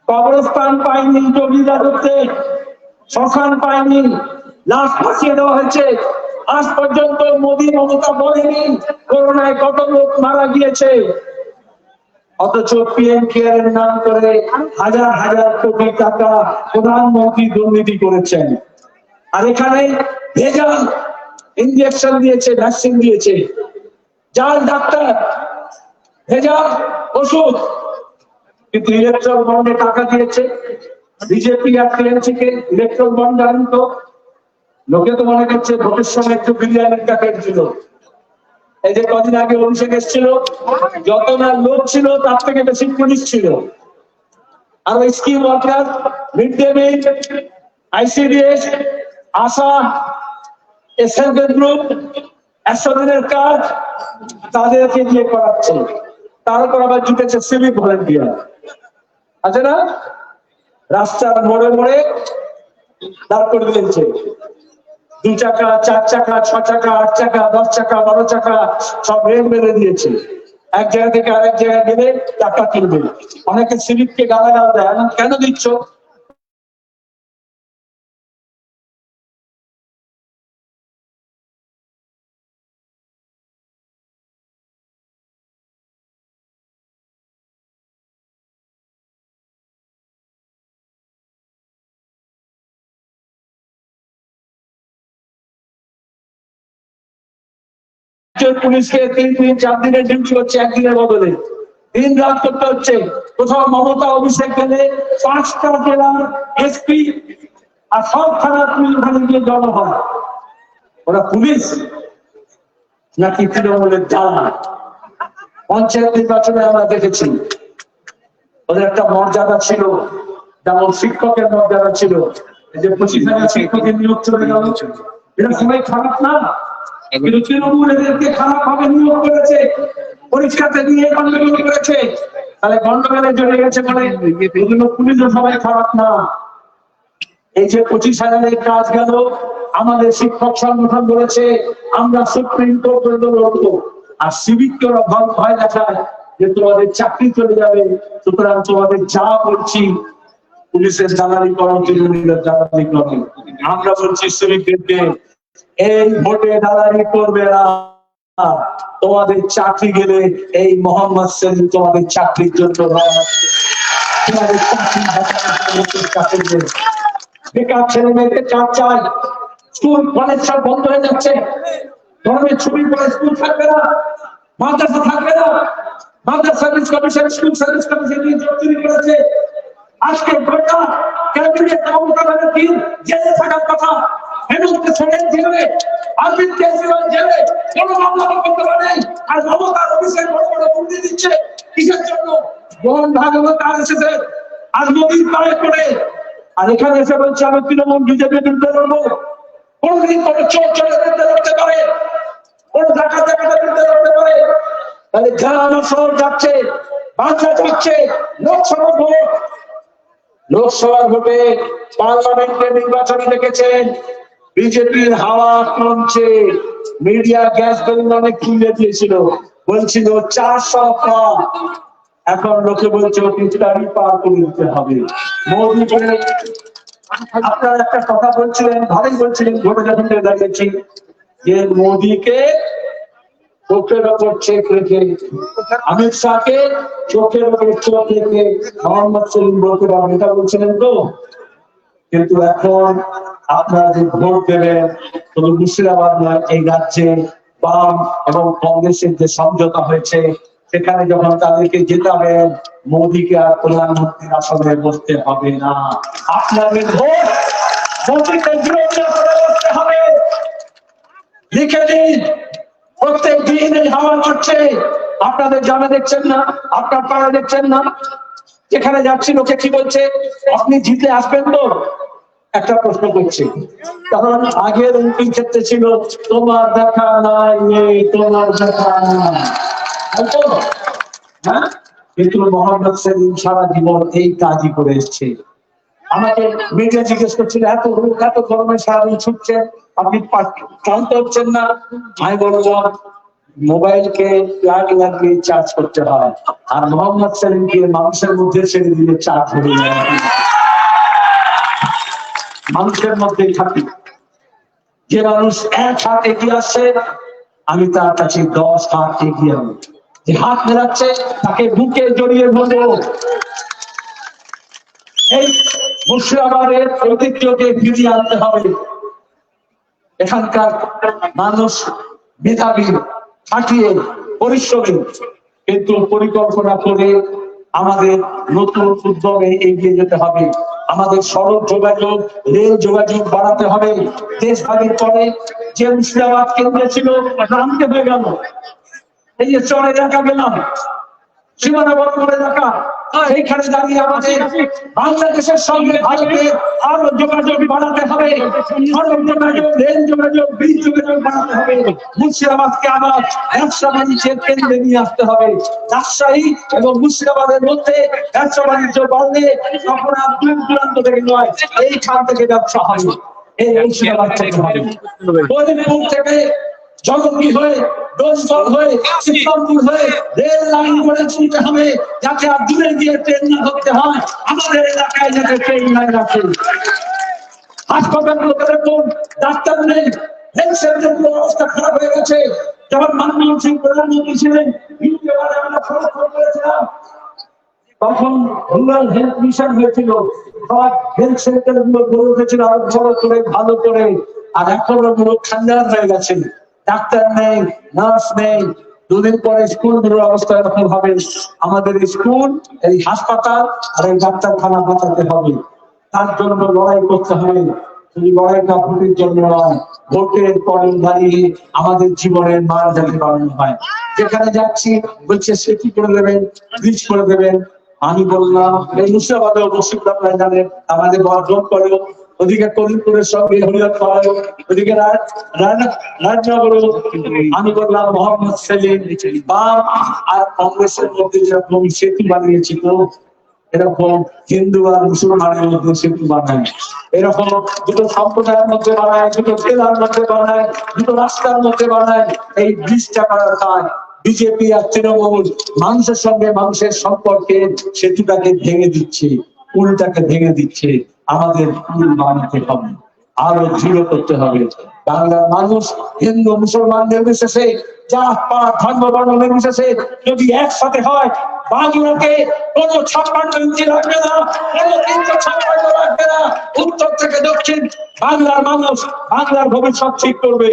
কবরস্থান পায়নি যোগী রাজত্বে, শ্মশান পায়নি, লাশ ফাঁসিয়ে দেওয়া হয়েছে। আজ পর্যন্ত মোদী মমতা বলেনি করোনায় কত লোক মারা গিয়েছে। অথচ পিএম কেয়ারের নাম করে হাজার হাজার কোটি টাকা প্রধানমন্ত্রী দুর্নীতি করেছেন। আর এখানে ভেজাল ইঞ্জেকশন দিয়েছে, ভ্যাকসিন দিয়েছে, জাল ডাক্তার, ভেজাল ওষুধ। কিন্তু ইলেকট্রাল বন্ডে টাকা দিয়েছে বিজেপি আর টিএমসিকে। ইলেকট্রাল বন্ড জানেন তো, লোকে তো মনে করছে ভোটের সময় একটু বিরিয়ানির টাকা ছিল। এই যে কদিন আগে অভিষেক এসেছিল, যত না লোক ছিল তার থেকে বেশি পুলিশ ছিল। আর ওই scheme worker, midday meal, ICDS, ASHA, SLV group, 100 দিনের কাজ, তাদেরকে দিয়ে করাচ্ছে। তার উপর আবার জুটেছে সিভিক ভলেন্টিয়ার, আছে না? রাস্তার মোড়ে মোড়ে দাঁড় করে দিয়েছে, 2 চাকা, 4 চাকা, 6 চাকা, 8 চাকা, 10 চাকা, 12 চাকা সব রেল মেরে দিয়েছে। এক জায়গা থেকে আরেক জায়গায় গেলে টাকা তুলবে। অনেকে সিভিককে গালাগাল দেয়, কেন দিচ্ছ? পুলিশকে 3 দিন 4 দিনের ডিউটি হচ্ছে, একদিনের বদলে দিন রাত করতে হচ্ছে। কোথাও মমতা অভিষেক গেলে 5টা জেলার এসপি আর সব থানার পুলিশ ওখানে গিয়ে জড়ো হয়। ওরা পুলিশ নাকি তৃণমূলের জ্বালা। পঞ্চায়েত নির্বাচনে আমরা দেখেছি ওদের একটা মর্যাদা ছিল, যেমন শিক্ষকের মর্যাদা ছিল। এই যে 25,000 শিক্ষকের নিয়োগ চলে গেল, এটা সবাই খারাপ না, কিন্তু তৃণমূল এদেরকে খারাপ ভাবে নিয়োগ করেছে, পরীক্ষাতে দিয়ে গন্ডগোল করেছে। তাহলে গন্ডগোলে জড়িয়ে গেছে বলে এগুলো পুলিশও সবাই খারাপ না। এই যে 25,000 কাজ গেল, আমাদের শিক্ষক সংগঠন বলেছে আমরা সুপ্রিম কোর্ট পর্যন্ত লড়বো। আর সিভিককে ওরা ভয় দেখায় যে তোমাদের চাকরি চলে যাবে, সুতরাং তোমাদের যা বলছি পুলিশের দালালি করো, তৃণমূলের দালালি করো। আমরা বলছি সিভিকদেরকে এই ভোটে দালালি করবে না, তোমাদের চাকরি গেলে এই মোহাম্মদ সেলিম তোমাদের চাকরির জন্য তোমাদের চাকরি বেকার ছেলে মেয়েদের চাপ চাই। স্কুল কলেজ সব বন্ধ হয়ে যাচ্ছে, গরমের ছুটির পরে স্কুল থাকবে না, মাদ্রাসা থাকবে না। মাদ্রাসা service commission school service commission নিয়ে জোর করেছে। আজকে গোটা ক্যাবিনেট মমতা ব্যানার্জি জেলে থাকার কথা, হেমন্ত সোরেন জেলে, অরবিন্দ কেজরিওয়াল জেলে, কোনো মামলা করতে পারে। আর মমতার অফিসের বড় বড় বুদ্ধি দিচ্ছে কিসের জন্য? মোহন ভাগবত আরএসএস আর নদীর পাড়ে পড়ে, আর এখানে এসে বলছে আমি তৃণমূল বিজেপির বিরুদ্ধে লড়বো। কোনদিন কোনো চোর চোরের বিরুদ্ধে লড়তে পারে, কোনো ডাকাত ডাকাতের বিরুদ্ধে লড়তে পারে? তাহলে গ্রাম শহর যাচ্ছে, বাংলা যাচ্ছে, লোকসভা ভোট, লোকসভার ভোটে পার্লামেন্টের নির্বাচনে দেখেছেন বিজেপির হাওয়া কমছে। মিডিয়া গ্যাস বেলুন অনেক তুলে দিয়েছিল, বলছিল 400 পার, এখন লোকে বলছে ওকে 4 পার করে দিতে হবে। মোদীকে আপনারা একটা কথা বলছিলেন, ভালোই বলছিলেন, ভোটে যখন দাঁড়িয়েছি যে মোদীকে চোখের ওপর চেক রেখে, অমিত শাহকে চোখের ওপর চোখ রেখে মোহাম্মদ সেলিম বলতে পারবেন, এটা বলছিলেন তো। কিন্তু এখন আপনারা যে ভোট দেবেন, শুধু মুর্শিদাবাদ নয়, এই রাজ্যে বাম এবং কংগ্রেসের যে সমঝোতা হয়েছে, সেখানে যখন তাদেরকে জেতাবেন, মোদীকে আর প্রধানমন্ত্রীর আসনে বসতে হবে না। আপনাদের ভোট মোদীকে বিরোধিতা করে বসতে হবে। লিখে দিন, প্রত্যেক দিন এই হাওয়া করছে। আপনাদের জানা দেখছেন না, আপনার পাড়া দেখছেন না, যেখানে যাচ্ছি লোকে কি বলছে, আপনি জিতে আসবেন তো? একটা প্রশ্ন করছে। তখন আগের অন্তিম ক্ষেত্রে ছিল তোমার দেখা নাই নেই, তোমার দেখা নাই, হ্যাঁ? কিন্তু মোহাম্মদ সেলিম সারা জীবন এই কাজই করে এসছে। আমাকে মিডিয়া জিজ্ঞেস করছিল এত গরমে সারাদিন ছুটছেন, আপনি ক্লান্ত হচ্ছেন না? আমি বলবো মোবাইলকে প্লাগ লাগিয়ে চার্জ করতে হয়, আর মোহাম্মদ সেলিমকে মানুষের মধ্যে ছেড়ে দিলে চার্জ হয়ে যায়। মানুষের মধ্যেই থাকি। যে মানুষ 1 হাত এগিয়ে আসছে, আমি তার কাছে 10 হাত এগিয়ে হব। যে হাত মেলাচ্ছে তাকে বুকে জড়িয়ে ধরবো। এই মুর্শিদাবাদের ঐতিহ্যকে ফিরিয়ে আনতে হবে। এখানকার মানুষ মেধাবী, খাটিয়ে, পরিশ্রমী, কিন্তু পরিকল্পনা করে আমাদের নতুন উদ্যোগে এগিয়ে যেতে হবে। আমাদের সড়ক যোগাযোগ, রেল যোগাযোগ বাড়াতে হবে। দেশভাগের পরে যে মুর্শিদাবাদ কেন্দ্র ছিল, নামতে হয়ে গেল। এই যে চরে এলাকা গেলাম, সীমানাবদ্ধ এলাকা, সেইখানে দাঁড়িয়ে আমাদের বাংলাদেশের সঙ্গে ভারতের আরো যোগাযোগ বাড়াতে হবে। সড়ক যোগাযোগ, রেল যোগাযোগ, বীজ যোগাযোগ বাড়াতে হবে। মুর্শিদাবাদকে আবার ব্যবসা বাণিজ্যের কেন্দ্রে নিয়ে আসতে হবে। রাজশাহী এবং মুর্শিদাবাদের মধ্যে ব্যবসা বাণিজ্য বাড়লে তখন আর দূর দূরান্ত থেকে নয়, এইখান থেকে ব্যবসা হবে। এই মুর্শিদাবাদ থেকে হবে। ফরিদপুর থেকে জগৎী হয়ে, ডোমকল হয়ে, ইসলামপুর হয়ে রেল লাইন করে তুলতে হবে, যাতে আর দূরে গিয়ে ট্রেন না ধরতে হয়, আমাদের এলাকায় যাতে ট্রেন লাইন আছে। হাসপাতালগুলোতে দেখুন ডাক্তার নেই, হেলথ সেন্টারগুলোর অবস্থা খারাপ হয়ে গেছে। যখন মনমোহন সিং প্রধানমন্ত্রী ছিলেন, আমরা ফলো করেছিলাম, তখন রুরাল হেলথ মিশন হয়েছিল, সব হেলথ সেন্টার গুলো গড়ে উঠেছিল আরো বড় করে, ভালো করে। আর এখন ওগুলো খান্ডার হয়ে গেছে, ডাক্তার নেই, নার্স নেই। 2 দিন পরে স্কুলগুলোর অবস্থা এরকম হবে। আমাদের স্কুল, এই হাসপাতাল আর এই ডাক্তারখানা বাঁচাতে হবে। তার জন্য লড়াই করতে হবে। শুধু লড়াইটা ভোটের জন্য নয়, ভোটের পরে দাঁড়িয়ে আমাদের জীবনের মান যাতে বাড়ানো হয়। যেখানে যাচ্ছি বলছে সেটি করে দেবেন, ব্রিজ করে দেবেন। আমি বললাম এই মুর্শিদাবাদে অবশ্যই আপনারা জানেন, আমাদের বর্জন করে, ওদিকে করিমপুরের সঙ্গে হরিয়ার পাড়ায়, ওদিকে রাজনগর। আমি বললাম মোহাম্মদ সেলিম বাম আর কংগ্রেসের মধ্যে যেরকম সেতু বানিয়েছি তো এরকম হিন্দু আর মুসলমানের মধ্যে সেতু বানায়, এরকম দুটো সম্প্রদায়ের মধ্যে বানায়, দুটো জেলার মধ্যে বানায়, দুটো রাস্তার মধ্যে বানায়। এই ব্রিজটা করার কাজ বিজেপি আর তৃণমূল মানুষের সঙ্গে মানুষের সম্পর্কে সেতুটাকে ভেঙে দিচ্ছে, পুলটাকে ভেঙে দিচ্ছে। আমাদের পুল বানাতে হবে, আরো দৃঢ় করতে হবে। বাংলার মানুষ হিন্দু মুসলমান নির্বিশেষে, জাত পাত ধর্ম বর্ণ নির্বিশেষে যদি একসাথে হয়, বাংলাকে কোন 56 ইঞ্চি রাখবে না, কোন 356 রাখবে না। উত্তর থেকে দক্ষিণ বাংলার মানুষ বাংলার ভবিষ্যৎ ঠিক করবে।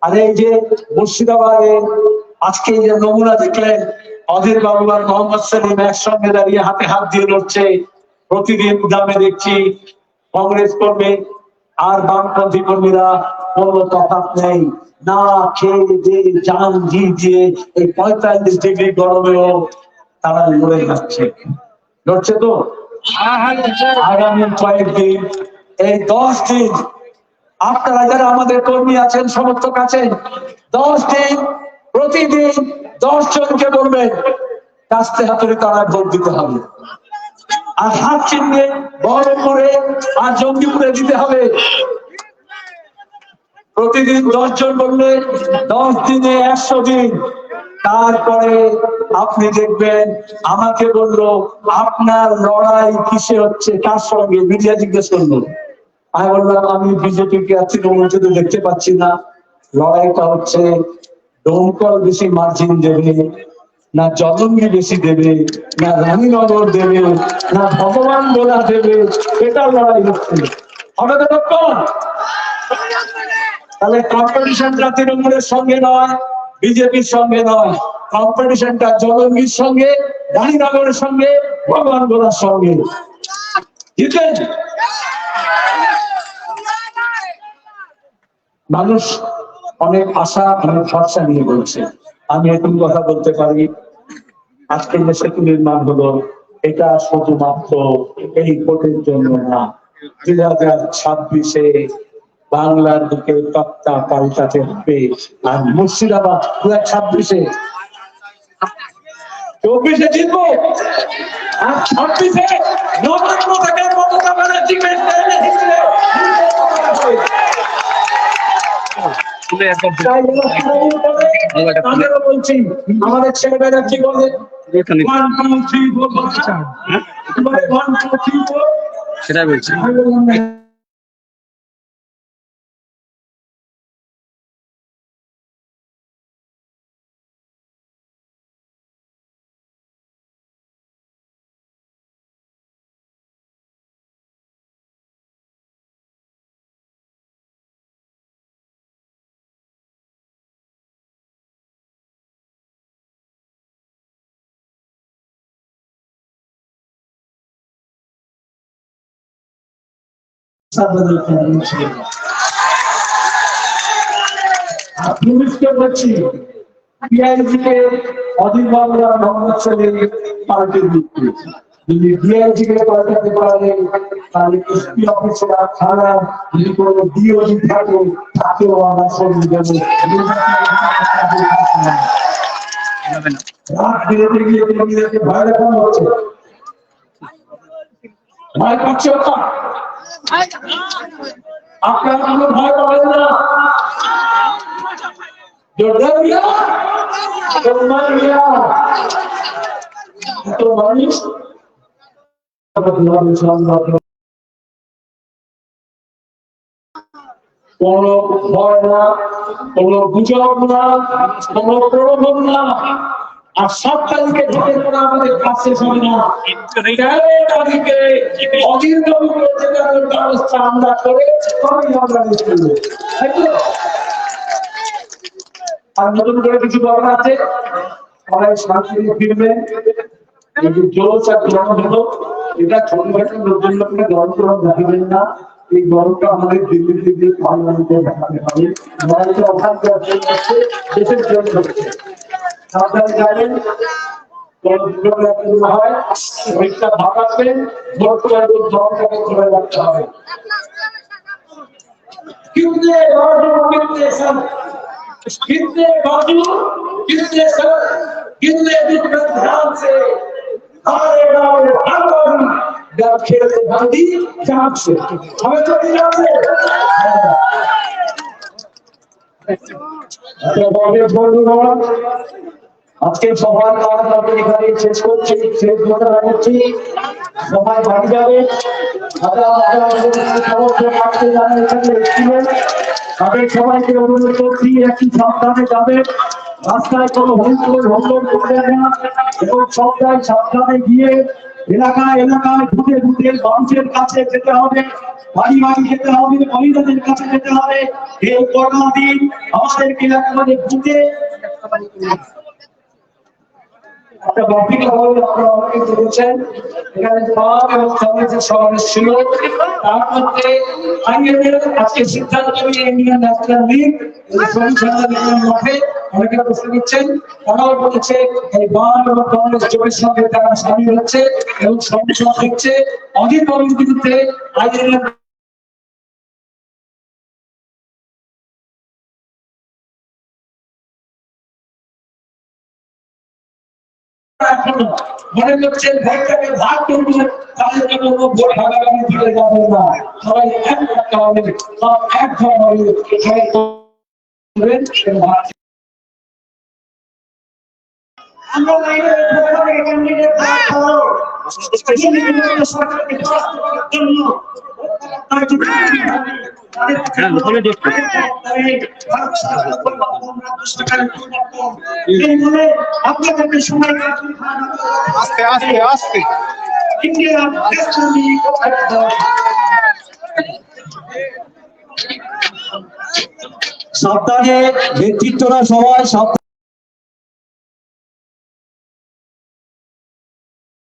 আর এই যে মুর্শিদাবাদে আজকে যে নমুনা দেখলেন, অধীর বাবু আর মোহাম্মদ সেলিম একসঙ্গে দাঁড়িয়ে হাতে হাত দিয়ে লড়ছে। প্রতিদিন গ্রামে দেখছি কংগ্রেস কর্মী আর বামপন্থী কর্মীরা কোনো তফাৎ নেই, না খেয়ে দিয়ে জান জি দিয়ে এই 45 ডিগ্রি গরমেও তারা লড়ে যাচ্ছে, লড়ছে তো। আগামী কয়েকদিন, এই 10 দিন আপনারা যারা আমাদের কর্মী আছেন, সমর্থক আছেন, 10 দিন প্রতিদিন 10 জনকে বলবেন কাস্তে হাতুড়ে তারা ভোট দিতে হবে, আর হাত চিহ্নে বড় করে আর জঙ্গিপুরে দিতে হবে। প্রতিদিন 10 জন বললে 10 দিনে 100 দিন। তারপরে আপনি দেখবেন আমাকে বললো আপনার লড়াই কিসে হচ্ছে, কার সঙ্গে, মিডিয়া জিজ্ঞেস করলো। আমি বললাম আমি বিজেপিকে আর তৃণমূলকে তো দেখতে পাচ্ছি না, লড়াইটা হচ্ছে দমকল বেশি মার্জিন দেবে না, জলঙ্গি বেশি দেবে না, রানীনগর দেবে না, ভগবান গোলা দেবে, এটা লড়াই হচ্ছে। হবে তো তখন তাহলে কম্পিটিশনটা তৃণমূলের সঙ্গে নয়, বিজেপির সঙ্গে নয়, কম্পিটিশনটা জলঙ্গির সঙ্গে, রানীনগরের সঙ্গে, ভগবান গোলার সঙ্গে। জিতেন মানুষ অনেক আশা, অনেক ভরসা নিয়ে বলছে। আমি এখন কথা বলতে পারি, আজকে যে সেতু নির্মাণ হলো এটা শুধুমাত্র এই ভোটের জন্য না, 2026-এ বাংলার দিকে তক্তা পাল্টাতে হবে। আর মুর্শিদাবাদ 2026-এ, 24-এ জিতবো, আর 26-এ নবান্ন থেকে মমতা ব্যানার্জিকে বলছি আমাদের ছেলেমেয়েরা কি বলে, 1 2 3 4 সেটাই বলছি। পুলিশকে বলছি ডিআইজিকে অধীর বাবুরা মোহাম্মদ সেলিম পাল্টে দিচ্ছে। যদি ডিআইজিকে পাল্টাতে পারে তাহলে এসপি অফিসেরা থানা যদি কোনো ডিওজি থাকে তাকেও আমরা সরিয়ে দেবো। রাত বিরেতে গিয়ে কর্মীদেরকে ভয় দেখানো হচ্ছে, ভয় পাচ্ছে ওটা, আপনারা কোনো ভয় পাবেন না। जो डर गया तो मर गया। तो मनीष কোনো ভয় না, কোনো গুজব না, কোনো প্রলোভন না। আর 7 তারিখে ভোটের পর আমাদের কাছে হবে না, 13 তারিখে অধীর বাবুকে জেতানোর ব্যবস্থা আমরা করে তবেই আমরা জিতবো। আর নতুন করে কিছু দরকার আছে, সবাই শান্তি ফিরবে। জোশ আর গ্রহণ হলো, এটা ছোটখাটো লোকজন লোককে গ্রহণ করে দেখাবেন না, এই গরমটা আমাদের দিল্লিতে যে পার্লামেন্টে দেখাতে হবে নয়তো অশান্তি হচ্ছে দেশের জন্য হচ্ছে সাবধানে যাবেন হয় পরীক্ষা ভাগাবেন ভোট করে দলটাকে ধরে রাখতে হবে कितने बाजू कितने सर कितने बाजू कितने सर कितने दिन तक ध्यान से हमारे गांव में हर बाजू जब खेलते बंदी जान से हमें तो नहीं जानते আজকে সবার কাজ এখানে শেষ করছি শেষ কথা রাখছি সবাই বাড়ি যাবে তাদের সবাইকে অনুরোধ করছি একটি সাবধানে যাবে রাস্তায় কোনো হলচল করবে না এবং সবাই সাবধানে গিয়ে এলাকায় ঘুরে ঘুরে মানুষের কাছে যেতে হবে বাড়ি বাড়ি যেতে হবে মহিলাদের কাছে যেতে হবে এই করোনা দিন আমাদেরকে একেবারে ঘুরে একটা বাকি খবর আপনারা অনেকে বলেছেন এখানে সব এবং কংগ্রেসের সমাবেশ ছিল তার মধ্যে আইএনএল আজকে সিদ্ধান্ত নিয়ে ইন্ডিয়ান ন্যাশনাল লীগ মাঠে অনেকে প্রশ্ন দিচ্ছেন তারাও বলেছে এই বাম এবং কংগ্রেস জোটের সঙ্গে তারা সামিল হচ্ছে এবং সমস্যা হচ্ছে অধীর বাবুর বিরুদ্ধে আইএনএল মনে করছেন ভোটটাকে ভাগ করবে তাদেরকে বলবো ভোট ভাগাভাগি দিতে যাবে না সবাই এক থাকতে হবে সব এক ধর্ম হবে সবাই করবেন এবং ভাগ আমরা লাইনে ভোটারের ক্যান্ডিডেট দাঁড়াও স্পেশালি সরকারকে জন্য আপনাদেরকে সময় আস্তে আস্তে আস্তে ইন্ডিয়া সাবধানে নেতৃত্বরা সবাই সাবধানে